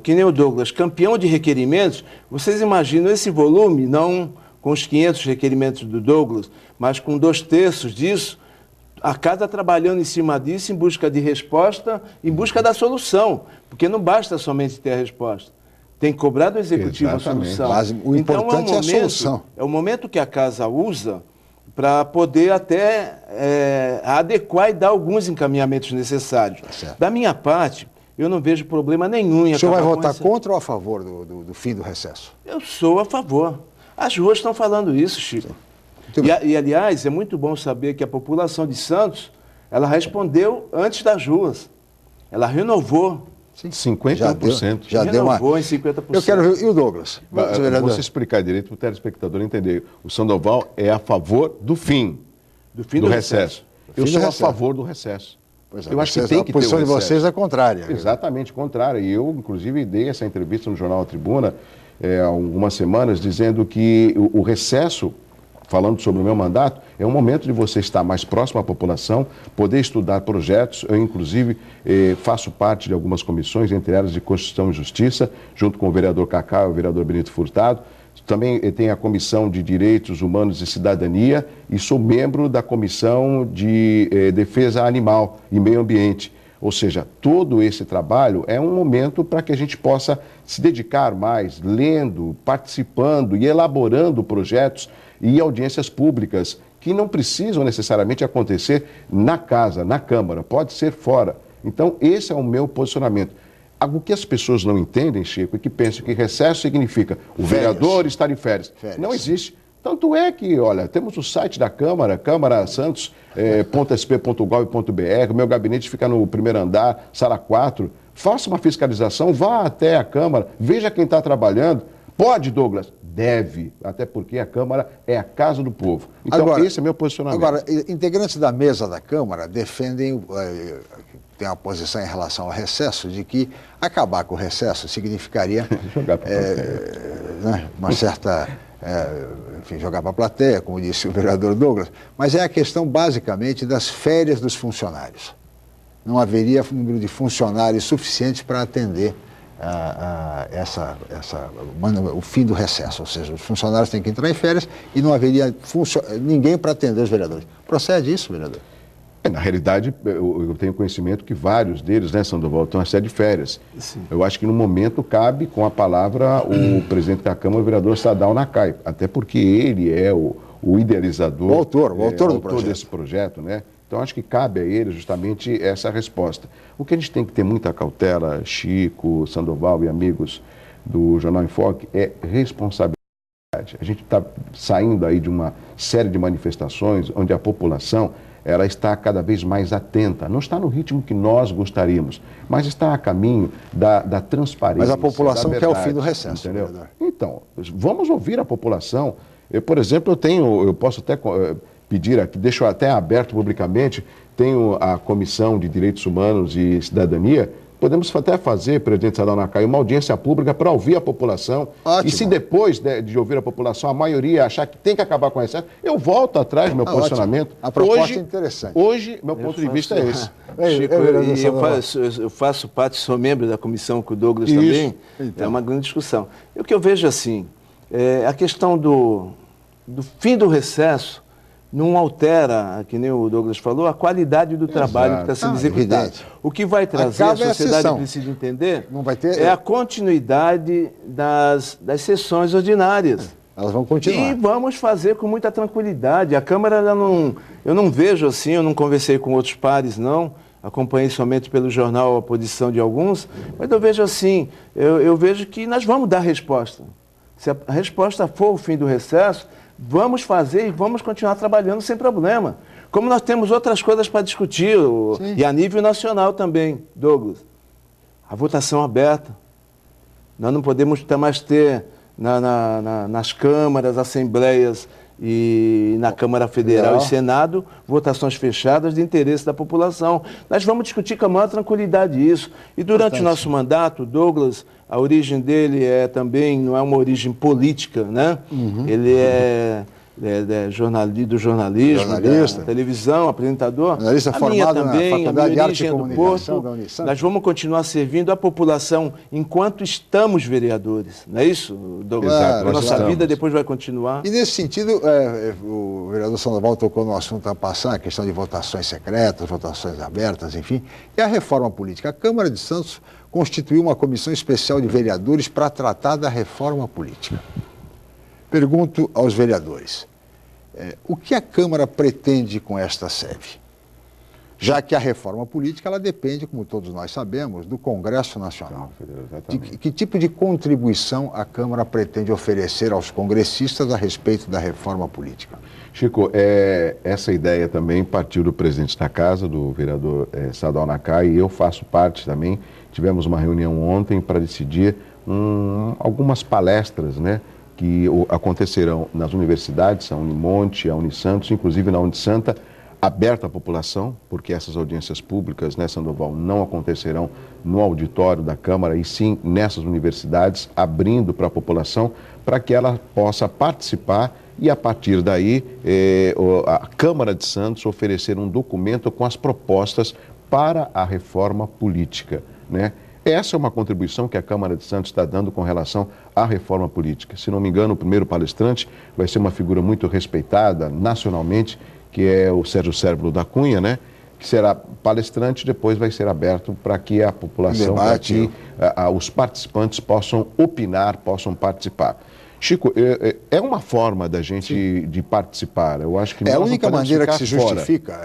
Speaker 11: que nem o Douglas, campeão de requerimentos, vocês imaginam esse volume, não com os 500 requerimentos do Douglas, mas com 2/3 disso, a casa trabalhando em cima disso, em busca de resposta, em busca da solução. Porque não basta somente ter a resposta. Tem que cobrar do executivo a solução.
Speaker 2: Mas o importante é a solução.
Speaker 11: É o momento que a casa usa para poder até adequar e dar alguns encaminhamentos necessários.
Speaker 2: Certo.
Speaker 11: Da minha parte, eu não vejo problema nenhum em acabar.
Speaker 2: O senhor vai votar
Speaker 11: com
Speaker 2: contra ou a favor do fim do recesso?
Speaker 11: Eu sou a favor. As ruas estão falando isso, Chico. E, aliás, é muito bom saber que a população de Santos, ela respondeu antes das ruas. Ela renovou.
Speaker 10: Sim, 50%.
Speaker 2: Já deu
Speaker 11: renovou em 50%.
Speaker 2: Eu quero ver. E o Douglas?
Speaker 10: Você explicar direito para o telespectador entender. O Sandoval é a favor do fim do recesso. Eu sou a favor do recesso.
Speaker 2: Eu acho que tem que ter o recesso. A posição de vocês é contrária.
Speaker 10: Exatamente, contrária. E eu, inclusive, dei essa entrevista no jornal A Tribuna há algumas semanas, dizendo que o recesso, falando sobre o meu mandato, é um momento de você estar mais próximo à população, poder estudar projetos. Eu, inclusive, faço parte de algumas comissões, entre elas de Constituição e Justiça, junto com o vereador Cacá e o vereador Benito Furtado. Também tenho a Comissão de Direitos Humanos e Cidadania e sou membro da Comissão de Defesa Animal e Meio Ambiente. Ou seja, todo esse trabalho é um momento para que a gente possa se dedicar mais, lendo, participando e elaborando projetos e audiências públicas que não precisam necessariamente acontecer na casa, na Câmara, pode ser fora. Então, esse é o meu posicionamento. O que as pessoas não entendem, Chico, é que pensam que recesso significa o vereador estar em férias. Não existe. Tanto é que, olha, temos o site da Câmara, câmara.santos.sp.gov.br, o meu gabinete fica no primeiro andar, sala 4. Faça uma fiscalização, vá até a Câmara, veja quem está trabalhando. Pode, Douglas? Deve, até porque a Câmara é a casa do povo. Então, agora, esse é meu posicionamento.
Speaker 2: Agora, integrantes da mesa da Câmara defendem, tem uma posição em relação ao recesso, de que acabar com o recesso significaria uma certa... enfim, jogar para a plateia, como disse o vereador Douglas, mas é a questão basicamente das férias dos funcionários. Não haveria número de funcionários suficiente para atender o fim do recesso, ou seja, os funcionários têm que entrar em férias e não haveria ninguém para atender os vereadores. Procede isso, vereador?
Speaker 10: Na realidade, eu tenho conhecimento que vários deles, né, Sandoval, estão a sede de férias. Sim. Eu acho que no momento cabe com a palavra o presidente da Câmara, o vereador Sadal Nakai, até porque ele é o idealizador,
Speaker 2: o autor
Speaker 10: desse projeto, né? Então acho que cabe a ele justamente essa resposta. O que a gente tem que ter muita cautela, Chico, Sandoval e amigos do Jornal em Foque, é responsabilidade. A gente está saindo aí de uma série de manifestações onde a população ela está cada vez mais atenta, não está no ritmo que nós gostaríamos, mas está a caminho da transparência.
Speaker 2: Mas a população
Speaker 10: verdade,
Speaker 2: quer o fim do recesso,
Speaker 10: entendeu?
Speaker 2: Vereador.
Speaker 10: Então, vamos ouvir a população. Eu, por exemplo, eu posso até pedir aqui, deixo até aberto publicamente, tenho a Comissão de Direitos Humanos e Cidadania. Podemos até fazer, presidente Sadal Nakai, uma audiência pública para ouvir a população. Ótimo. E se depois de ouvir a população, a maioria achar que tem que acabar com o recesso, eu volto atrás do meu posicionamento.
Speaker 2: A proposta é interessante.
Speaker 10: Hoje, meu ponto de vista é esse.
Speaker 11: Chico, eu faço parte, sou membro da comissão com o Douglas também. Então. É uma grande discussão. O que eu vejo assim, a questão do fim do recesso, não altera, que nem o Douglas falou, a qualidade do trabalho que está sendo executado.
Speaker 2: Evidente.
Speaker 11: O que vai trazer, a sociedade precisa entender,
Speaker 2: não vai ter...
Speaker 11: é a continuidade das sessões ordinárias.
Speaker 2: Elas vão continuar.
Speaker 11: E vamos fazer com muita tranquilidade. A Câmara, eu não vejo assim, eu não conversei com outros pares, não. Acompanhei somente pelo jornal a posição de alguns, mas eu vejo assim, eu vejo que nós vamos dar resposta. Se a resposta for o fim do recesso, vamos fazer e vamos continuar trabalhando sem problema. Como nós temos outras coisas para discutir, e a nível nacional também, Douglas. A votação aberta. Nós não podemos mais ter nas câmaras, assembleias e na Câmara Federal e Senado, votações fechadas de interesse da população. Nós vamos discutir com a maior tranquilidade isso. E durante o nosso mandato, Douglas, a origem dele também não é uma origem política, né? Ele é jornalismo, da televisão, apresentador.
Speaker 2: Jornalista formado na Faculdade de Arte e Comunicação da Unisanta.
Speaker 11: Nós vamos continuar servindo a população enquanto estamos vereadores, não é isso, Douglas?
Speaker 2: Claro,
Speaker 11: a nossa vida depois vai continuar.
Speaker 2: E nesse sentido, o vereador Sandoval tocou no assunto a passar, a questão de votações secretas, votações abertas, enfim, e a reforma política. A Câmara de Santos constituiu uma comissão especial de vereadores para tratar da reforma política. Pergunto aos vereadores, o que a Câmara pretende com esta SEV? Já que a reforma política ela depende, como todos nós sabemos, do Congresso Nacional. Que tipo de contribuição a Câmara pretende oferecer aos congressistas a respeito da reforma política?
Speaker 10: Chico, essa ideia também partiu do presidente da Casa, do vereador Sadal Nakai, e eu faço parte também. Tivemos uma reunião ontem para decidir algumas palestras, né, que acontecerão nas universidades, a Unimonte, a Unisantos, inclusive na Unisanta, aberta à população, porque essas audiências públicas, né, Sandoval, não acontecerão no auditório da Câmara, e sim nessas universidades, abrindo para a população, para que ela possa participar e, a partir daí, a Câmara de Santos oferecer um documento com as propostas para a reforma política, né? Essa é uma contribuição que a Câmara de Santos está dando com relação à reforma política. Se não me engano, o primeiro palestrante vai ser uma figura muito respeitada nacionalmente, que é o Sérgio Cérebro da Cunha, né? Que será palestrante, depois vai ser aberto para que a população, para que os participantes possam opinar, possam participar. Chico, é uma forma da gente de participar. Eu acho que
Speaker 2: a única maneira que se justifica,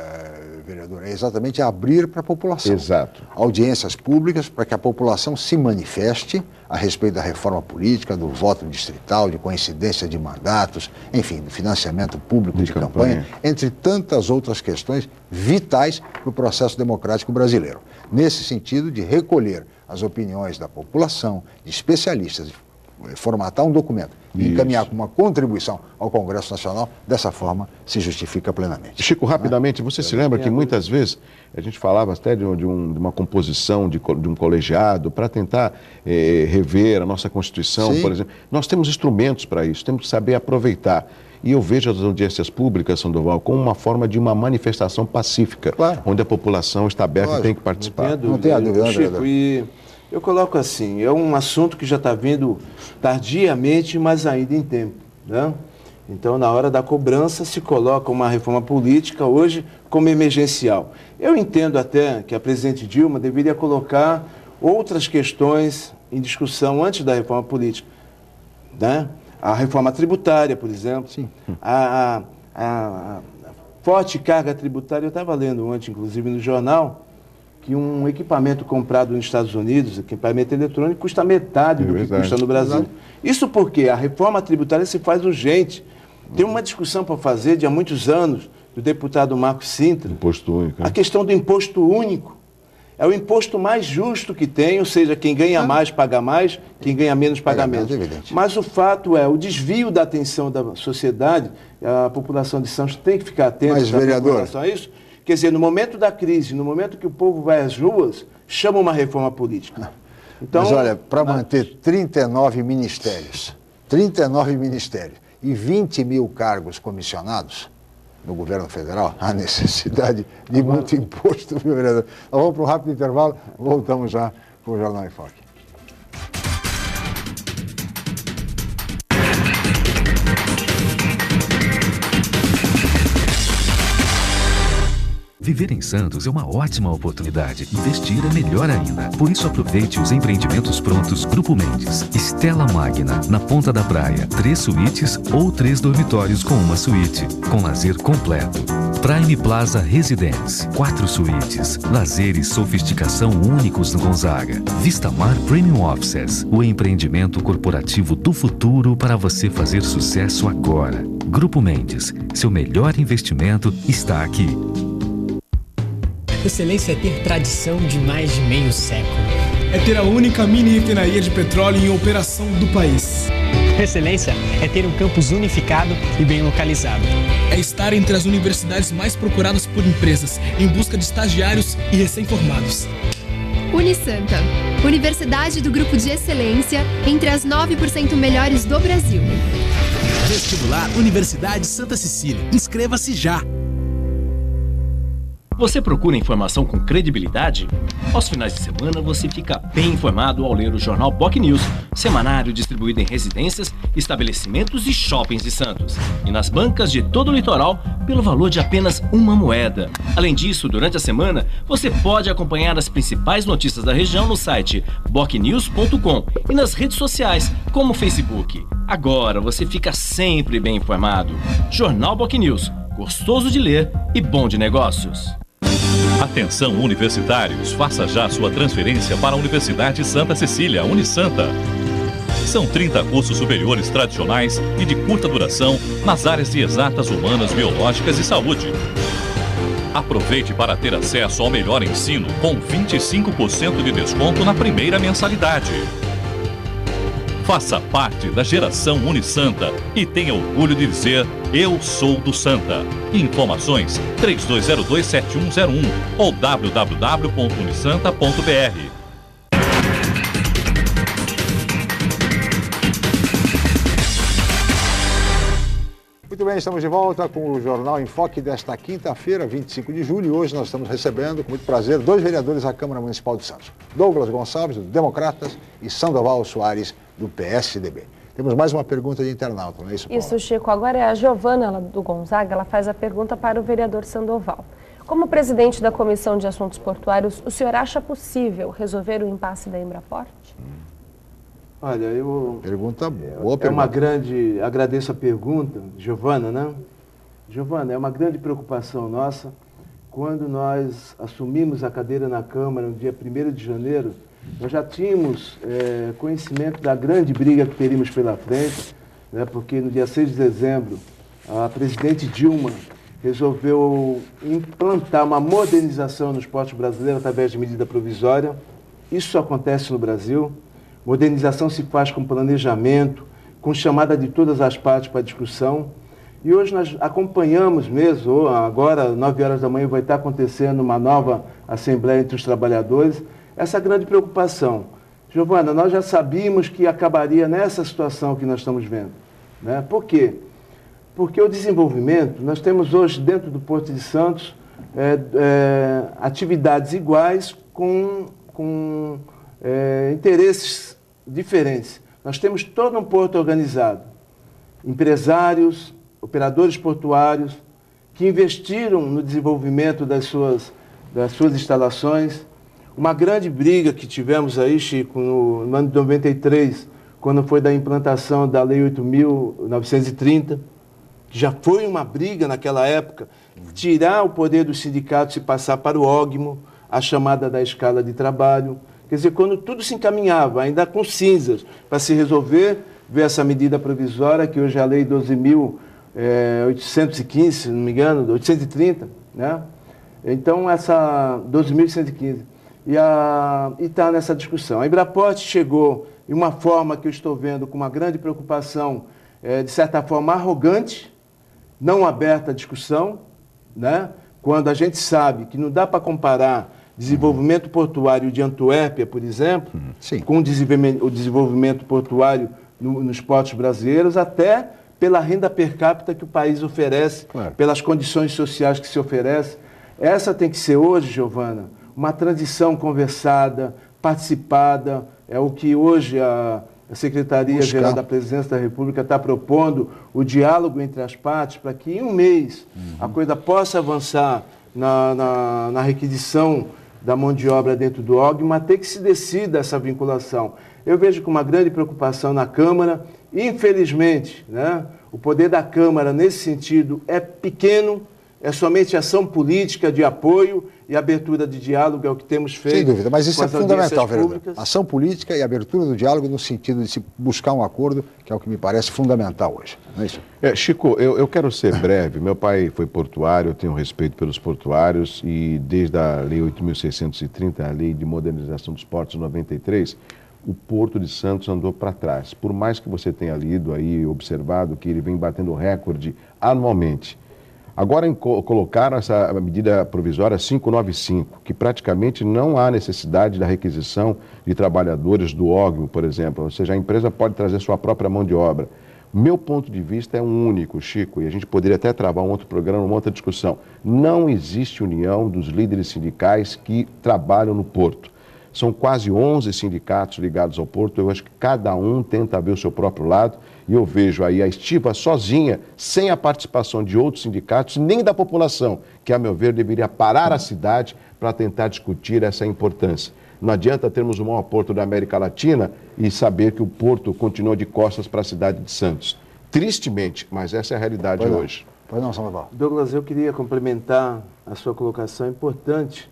Speaker 2: vereador, é exatamente abrir para a população.
Speaker 10: Exato.
Speaker 2: Audiências públicas para que a população se manifeste a respeito da reforma política, do voto distrital, de coincidência de mandatos, enfim, do financiamento público de campanha, entre tantas outras questões vitais para o processo democrático brasileiro. Nesse sentido de recolher as opiniões da população, de especialistas, formatar um documento e encaminhar com uma contribuição ao Congresso Nacional, dessa forma se justifica plenamente.
Speaker 10: Chico, rapidamente, você se lembra que muitas vezes a gente falava até de uma composição de um colegiado para tentar rever a nossa Constituição, por exemplo. Nós temos instrumentos para isso, temos que saber aproveitar. E eu vejo as audiências públicas, Sandoval, como uma forma de uma manifestação pacífica, onde a população está aberta e tem que participar.
Speaker 2: Não tem a dúvida,
Speaker 11: Chico, e eu coloco assim, é um assunto que já está vindo tardiamente, mas ainda em tempo, né? Então, na hora da cobrança, se coloca uma reforma política hoje como emergencial. Eu entendo até que a presidente Dilma deveria colocar outras questões em discussão antes da reforma política, né? A reforma tributária, por exemplo.
Speaker 2: Sim.
Speaker 11: A forte carga tributária, eu estava lendo ontem, inclusive, no jornal, que um equipamento comprado nos Estados Unidos, equipamento eletrônico, custa metade do que custa no Brasil. Isso porque a reforma tributária se faz urgente. Tem uma discussão para fazer de há muitos anos, do deputado Marcos Sintra.
Speaker 10: Imposto único.
Speaker 11: A questão do imposto único. É o imposto mais justo que tem, ou seja, quem ganha mais paga mais, quem ganha menos paga menos. Mas o fato é, o desvio da atenção da sociedade, a população de Santos tem que ficar atenta com relação a isso. Quer dizer, no momento da crise, no momento que o povo vai às ruas, chama uma reforma política. Então,
Speaker 2: mas olha, para manter 39 ministérios e 20 mil cargos comissionados no governo federal, há necessidade de muito imposto, viu, vereador? Nós vamos para um rápido intervalo, voltamos já com o Jornal em Foque.
Speaker 4: Viver em Santos é uma ótima oportunidade. Investir é melhor ainda. Por isso aproveite os empreendimentos prontos Grupo Mendes. Stella Magna, na Ponta da Praia. 3 suítes ou 3 dormitórios com uma suíte. Com lazer completo. Prime Plaza Residence. 4 suítes. Lazer e sofisticação únicos no Gonzaga. Vista Mar Premium Offices. O empreendimento corporativo do futuro para você fazer sucesso agora. Grupo Mendes. Seu melhor investimento está aqui.
Speaker 13: Excelência é ter tradição de mais de meio século.
Speaker 14: É ter a única mini refinaria de petróleo em operação do país.
Speaker 13: Excelência é ter um campus unificado e bem localizado.
Speaker 14: É estar entre as universidades mais procuradas por empresas, em busca de estagiários e recém-formados.
Speaker 15: Unisanta, Universidade do Grupo de Excelência, entre as 9% melhores do Brasil.
Speaker 16: Vestibular Universidade Santa Cecília. Inscreva-se já!
Speaker 1: Você procura informação com credibilidade? Aos finais de semana você fica bem informado ao ler o jornal Boc News, semanário distribuído em residências, estabelecimentos e shoppings de Santos. E nas bancas de todo o litoral, pelo valor de apenas uma moeda. Além disso, durante a semana, você pode acompanhar as principais notícias da região no site bocnews.com e nas redes sociais, como o Facebook. Agora você fica sempre bem informado. Jornal Boc News, gostoso de ler e bom de negócios.
Speaker 12: Atenção universitários, faça já sua transferência para a Universidade Santa Cecília, Unisanta. São 30 cursos superiores tradicionais e de curta duração nas áreas de exatas, humanas, biológicas e saúde. Aproveite para ter acesso ao melhor ensino com 25% de desconto na primeira mensalidade. Faça parte da geração Unisanta e tenha orgulho de dizer: eu sou do Santa. Informações 32027101 ou www.unisanta.br.
Speaker 2: Muito bem, estamos de volta com o Jornal em Foque desta quinta-feira, 25 de julho. E hoje nós estamos recebendo, com muito prazer, 2 vereadores da Câmara Municipal de Santos. Douglas Gonçalves, do Democratas, e Sandoval Soares, do PSDB. Temos mais uma pergunta de internauta, não é isso, Paula?
Speaker 3: Isso, Chico. Agora é a Giovana, do Gonzaga, ela faz a pergunta para o vereador Sandoval. Como presidente da Comissão de Assuntos Portuários, o senhor acha possível resolver o impasse da Embraport?
Speaker 11: Olha,
Speaker 2: Pergunta boa.
Speaker 11: É uma grande... Agradeço a pergunta, Giovana, né? Giovana, é uma grande preocupação nossa. Quando nós assumimos a cadeira na Câmara, no dia 1º de janeiro, nós já tínhamos conhecimento da grande briga que teríamos pela frente, né? Porque no dia 6 de dezembro, a presidente Dilma resolveu implantar uma modernização nos portos brasileiros através de medida provisória. Isso acontece no Brasil. Modernização se faz com planejamento, com chamada de todas as partes para discussão. E hoje nós acompanhamos mesmo, agora, 9 horas da manhã, vai estar acontecendo uma nova assembleia entre os trabalhadores, essa grande preocupação. Giovana, nós já sabíamos que acabaria nessa situação que nós estamos vendo, né? Por quê? Porque o desenvolvimento, nós temos hoje dentro do Porto de Santos atividades iguais com interesses diferentes. Nós temos todo um porto organizado, empresários, operadores portuários, que investiram no desenvolvimento das suas instalações. Uma grande briga que tivemos aí, Chico, no ano de 93, quando foi da implantação da Lei 8.930, que já foi uma briga naquela época, tirar o poder dos sindicatos e passar para o ógmo, a chamada da escala de trabalho. Quer dizer, quando tudo se encaminhava, ainda com cinzas, para se resolver, veio essa medida provisória, que hoje é a Lei 12.815, se não me engano, 830, né? Então, essa 12.115. E está nessa discussão. A Embraport chegou de uma forma que eu estou vendo com uma grande preocupação, de certa forma arrogante, não aberta à discussão, né? Quando a gente sabe que não dá para comparar desenvolvimento portuário de Antuérpia, por exemplo, com o desenvolvimento portuário nos portos brasileiros, até pela renda per capita que o país oferece, pelas condições sociais que se oferece. Essa tem que ser hoje, Giovana, uma transição conversada, participada, é o que hoje a Secretaria-Geral da Presidência da República está propondo, o diálogo entre as partes, para que em um mês a coisa possa avançar na requisição da mão de obra dentro do OGMA, mas até que se decida essa vinculação. Eu vejo com uma grande preocupação na Câmara. Infelizmente, né, o poder da Câmara nesse sentido é pequeno, é somente ação política de apoio e abertura de diálogo, é o que temos feito.
Speaker 2: Sem dúvida, mas isso é fundamental, vereador.
Speaker 11: Públicas.
Speaker 2: Ação política e abertura do diálogo no sentido de se buscar um acordo, que é o que me parece fundamental hoje. Não é isso?
Speaker 10: Chico, eu quero ser breve. Meu pai foi portuário, eu tenho respeito pelos portuários e desde a Lei 8.630, a Lei de Modernização dos Portos 93, o Porto de Santos andou para trás. Por mais que você tenha lido aí, observado que ele vem batendo recorde anualmente. Agora colocaram essa medida provisória 595, que praticamente não há necessidade da requisição de trabalhadores do OGMA, por exemplo. Ou seja, a empresa pode trazer sua própria mão de obra. Meu ponto de vista é um único, Chico, e a gente poderia até travar um outro programa, uma outra discussão. Não existe união dos líderes sindicais que trabalham no Porto. São quase 11 sindicatos ligados ao Porto, eu acho que cada um tenta ver o seu próprio lado, e eu vejo aí a Estiva sozinha, sem a participação de outros sindicatos, nem da população, que, a meu ver, deveria parar a cidade para tentar discutir essa importância. Não adianta termos o maior porto da América Latina e saber que o Porto continua de costas para a cidade de Santos. Tristemente, mas essa é a realidade hoje.
Speaker 2: Pois não, Salvador.
Speaker 11: Douglas, eu queria complementar a sua colocação importante.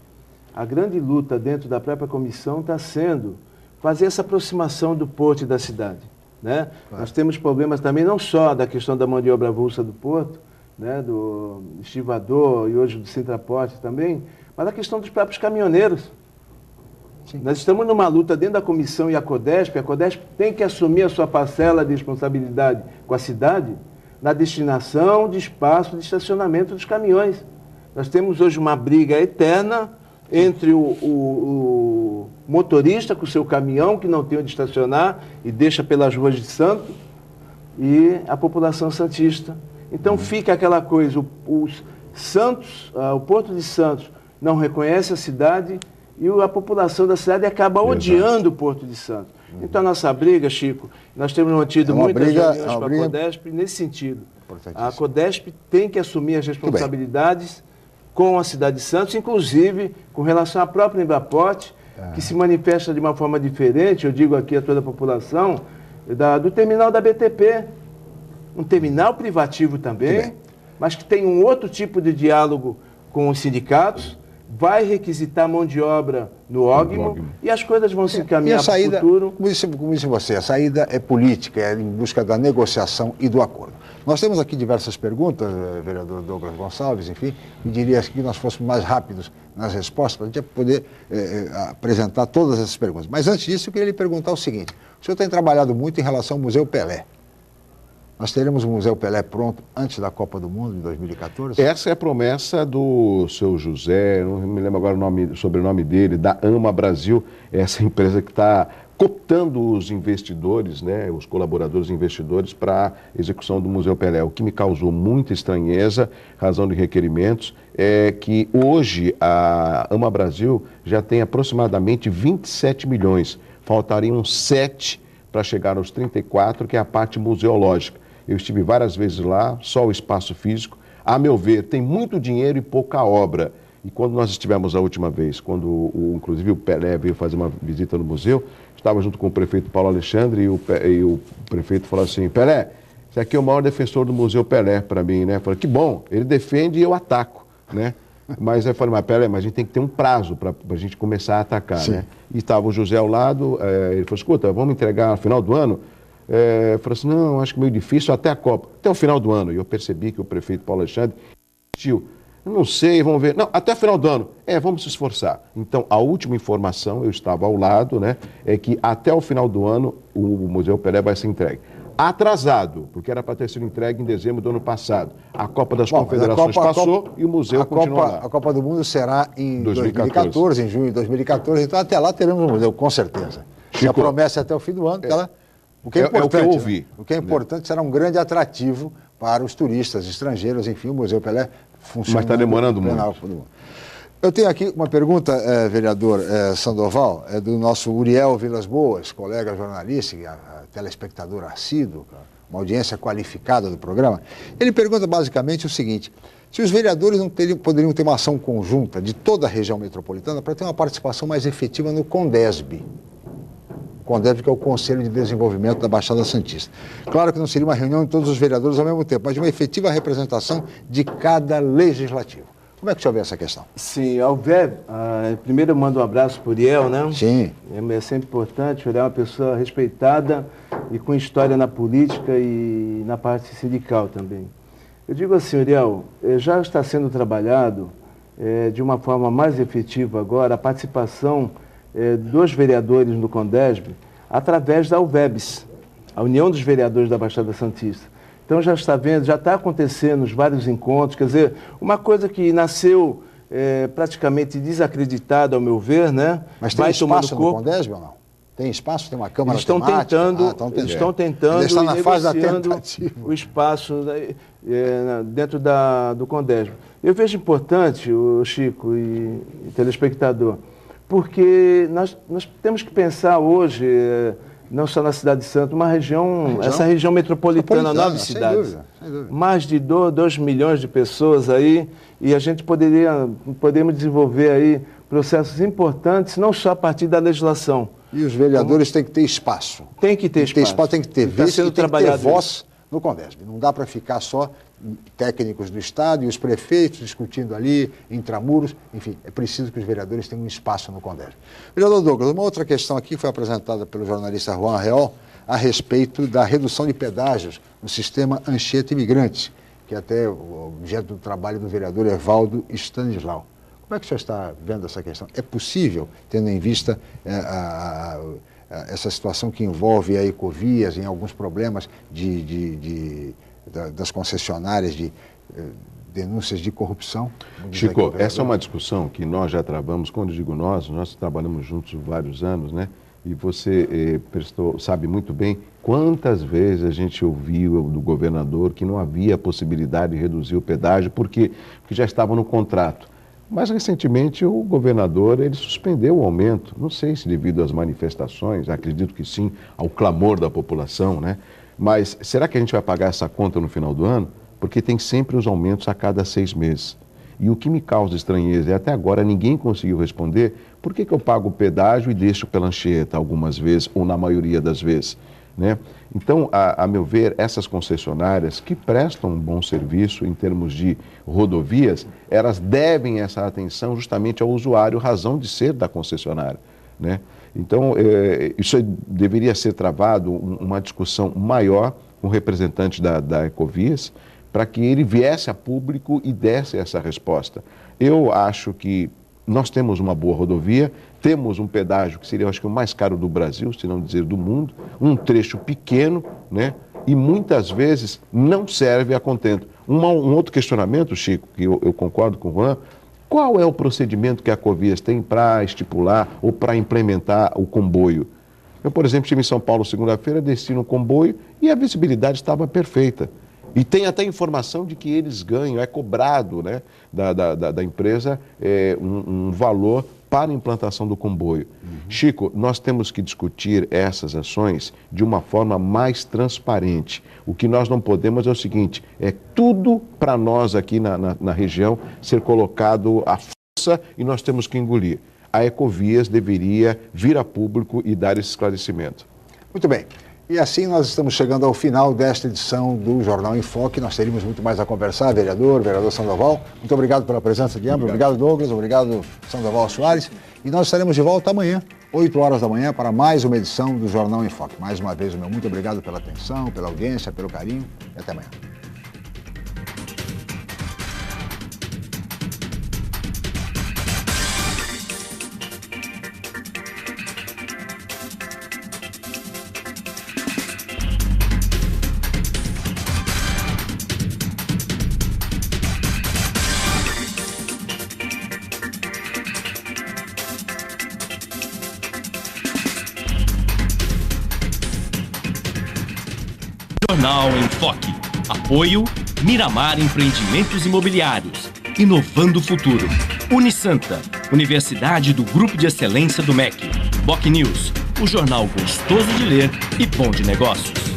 Speaker 11: A grande luta dentro da própria comissão está sendo fazer essa aproximação do porto e da cidade. Né? Claro. Nós temos problemas também não só da questão da mão de obra avulsa do porto, né, do estivador e hoje do Sintraporte também, mas a questão dos próprios caminhoneiros. Sim. Nós estamos numa luta dentro da comissão e a CODESP tem que assumir a sua parcela de responsabilidade com a cidade na destinação de espaço de estacionamento dos caminhões. Nós temos hoje uma briga eterna entre o motorista com o seu caminhão, que não tem onde estacionar e deixa pelas ruas de Santos, e a população santista. Então fica aquela coisa, o Porto de Santos não reconhece a cidade e a população da cidade acaba odiando o Porto de Santos. Então a nossa briga, Chico, nós temos mantido muitas reuniões com a CODESP nesse sentido. A CODESP tem que assumir as responsabilidades com a cidade de Santos, inclusive com relação à própria Embraporte, que se manifesta de uma forma diferente, eu digo aqui a toda a população, do terminal da BTP. Um terminal privativo também, mas que tem um outro tipo de diálogo com os sindicatos, vai requisitar mão de obra no OGMA e as coisas vão se encaminhar para o futuro.
Speaker 2: Como disse você, a saída é política, é em busca da negociação e do acordo. Nós temos aqui diversas perguntas, vereador Douglas Gonçalves, enfim, e diria que nós fôssemos mais rápidos nas respostas, para a gente poder apresentar todas essas perguntas. Mas antes disso, eu queria lhe perguntar o seguinte: o senhor tem trabalhado muito em relação ao Museu Pelé. Nós teremos o Museu Pelé pronto antes da Copa do Mundo de 2014?
Speaker 10: Essa é a promessa do seu José, não me lembro agora o sobrenome dele, da AMA Brasil, essa empresa que está cooptando os investidores, né, os colaboradores investidores para a execução do Museu Pelé. O que me causou muita estranheza, razão de requerimentos, é que hoje a AMA Brasil já tem aproximadamente 27 milhões. Faltariam 7 para chegar aos 34, que é a parte museológica. Eu estive várias vezes lá, só o espaço físico. A meu ver, tem muito dinheiro e pouca obra. E quando nós estivemos a última vez, quando inclusive o Pelé veio fazer uma visita no museu, estava junto com o prefeito Paulo Alexandre e o prefeito falou assim: Pelé, esse aqui é o maior defensor do Museu Pelé para mim, né? Eu falei, que bom, ele defende e eu ataco, né? Mas eu falei, mas Pelé, mas a gente tem que ter um prazo para a gente começar a atacar, né? E estava o José ao lado, ele falou, escuta, vamos entregar no final do ano? Eu falei assim, não, acho que meio difícil até a Copa, até o final do ano. E eu percebi que o prefeito Paulo Alexandre insistiu. Não sei, vamos ver. Não, até o final do ano. Vamos se esforçar. Então, a última informação, eu estava ao lado, né, é que até o final do ano o Museu Pelé vai ser entregue. Atrasado, porque era para ter sido entregue em dezembro do ano passado. A Copa das Confederações passou e o museu continua lá.
Speaker 2: A Copa do Mundo será em 2014, em junho de 2014. Então, até lá teremos o museu, com certeza. Chico, e a promessa é até o fim do ano, o que é importante,
Speaker 10: o que eu ouvi.
Speaker 2: Né? O que é importante, será um grande atrativo para os turistas estrangeiros, enfim, o Museu Pelé funciona.
Speaker 10: Mas está demorando muito.
Speaker 2: Eu tenho aqui uma pergunta, vereador Sandoval, do nosso Uriel Vilas Boas, colega jornalista, telespectador assíduo, uma audiência qualificada do programa, ele pergunta basicamente o seguinte: se os vereadores poderiam ter uma ação conjunta de toda a região metropolitana para ter uma participação mais efetiva no CONDESB. O CONDESB, que é o Conselho de Desenvolvimento da Baixada Santista. Claro que não seria uma reunião de todos os vereadores ao mesmo tempo, mas de uma efetiva representação de cada legislativo. Como é que o senhor vê essa questão?
Speaker 11: Sim, ao ver, primeiro eu mando um abraço para o Uriel, né?
Speaker 2: Sim.
Speaker 11: É sempre importante, o Uriel é uma pessoa respeitada e com história na política e na parte sindical também. Eu digo assim, Uriel, já está sendo trabalhado de uma forma mais efetiva agora a participação dos vereadores no CONDESB através da UVEBS, a União dos Vereadores da Baixada Santista. Então já está vendo, já está acontecendo os vários encontros, quer dizer, uma coisa que nasceu praticamente desacreditada, ao meu ver, né?
Speaker 2: Mas tem espaço no CONDESB ou não? Tem espaço? Tem uma Câmara temática?
Speaker 11: Eles estão tentando
Speaker 2: está na fase da tentativa.
Speaker 11: O espaço dentro do CONDESB. Eu vejo importante, o Chico e telespectador, porque nós temos que pensar hoje, não só na cidade de Santos, essa região metropolitana, 9 cidades. Sem dúvida. Mais de 2 milhões de pessoas aí, e a gente podemos desenvolver aí processos importantes, não só a partir da legislação.
Speaker 2: E os vereadores têm que ter espaço.
Speaker 11: Tem que ter espaço.
Speaker 2: Tem que ter vez e tem que ter voz no CONDESB. Não dá para ficar só técnicos do Estado e os prefeitos discutindo ali, intramuros. Enfim, é preciso que os vereadores tenham um espaço no CONDESB. Vereador Douglas, uma outra questão aqui foi apresentada pelo jornalista Juan Reol a respeito da redução de pedágios no sistema Anchieta Imigrantes, que é até o objeto do trabalho do vereador Evaldo Stanislau. Como é que o senhor está vendo essa questão? É possível, tendo em vista essa situação que envolve a Ecovias, em alguns problemas das concessionárias, de denúncias de corrupção?
Speaker 10: Chico, essa é uma discussão que nós já travamos. Quando eu digo nós trabalhamos juntos há vários anos, né? E você sabe muito bem quantas vezes a gente ouviu do governador que não havia possibilidade de reduzir o pedágio porque já estava no contrato. Mas, recentemente, o governador ele suspendeu o aumento, não sei se devido às manifestações, acredito que sim, ao clamor da população, né? Mas será que a gente vai pagar essa conta no final do ano? Porque tem sempre os aumentos a cada 6 meses. E o que me causa estranheza é até agora ninguém conseguiu responder por que eu pago o pedágio e deixo pela Anchieta algumas vezes, ou na maioria das vezes, né? Então, a meu ver, essas concessionárias que prestam um bom serviço em termos de rodovias, elas devem essa atenção justamente ao usuário, razão de ser da concessionária, né? Então, isso deveria ser travado, uma discussão maior com o representante da Ecovias, para que ele viesse a público e desse essa resposta. Eu acho que nós temos uma boa rodovia, temos um pedágio que seria, acho que, o mais caro do Brasil, se não dizer do mundo, um trecho pequeno, né? E muitas vezes não serve a contento. Um outro questionamento, Chico, que eu concordo com o Juan, qual é o procedimento que a Ecovias tem para estipular ou para implementar o comboio? Eu, por exemplo, estive em São Paulo segunda-feira, desci no comboio e a visibilidade estava perfeita. E tem até informação de que eles ganham, é cobrado, né, da empresa um valor para a implantação do comboio. Chico, nós temos que discutir essas ações de uma forma mais transparente. O que nós não podemos é o seguinte, é tudo para nós aqui na região ser colocado à força e nós temos que engolir. A Ecovias deveria vir a público e dar esse esclarecimento.
Speaker 2: Muito bem. E assim nós estamos chegando ao final desta edição do Jornal em Foque. Nós teríamos muito mais a conversar, vereador Sandoval. Muito obrigado pela presença de ambos. Obrigado, Douglas. Obrigado, Sandoval Soares. E nós estaremos de volta amanhã, 8 horas da manhã, para mais uma edição do Jornal em Foque. Mais uma vez, o meu muito obrigado pela atenção, pela audiência, pelo carinho. E até amanhã.
Speaker 1: Jornal em Foque. Apoio Miramar Empreendimentos Imobiliários. Inovando o futuro. Unisanta, Universidade do Grupo de Excelência do MEC. BocNews, o jornal gostoso de ler e bom de negócios.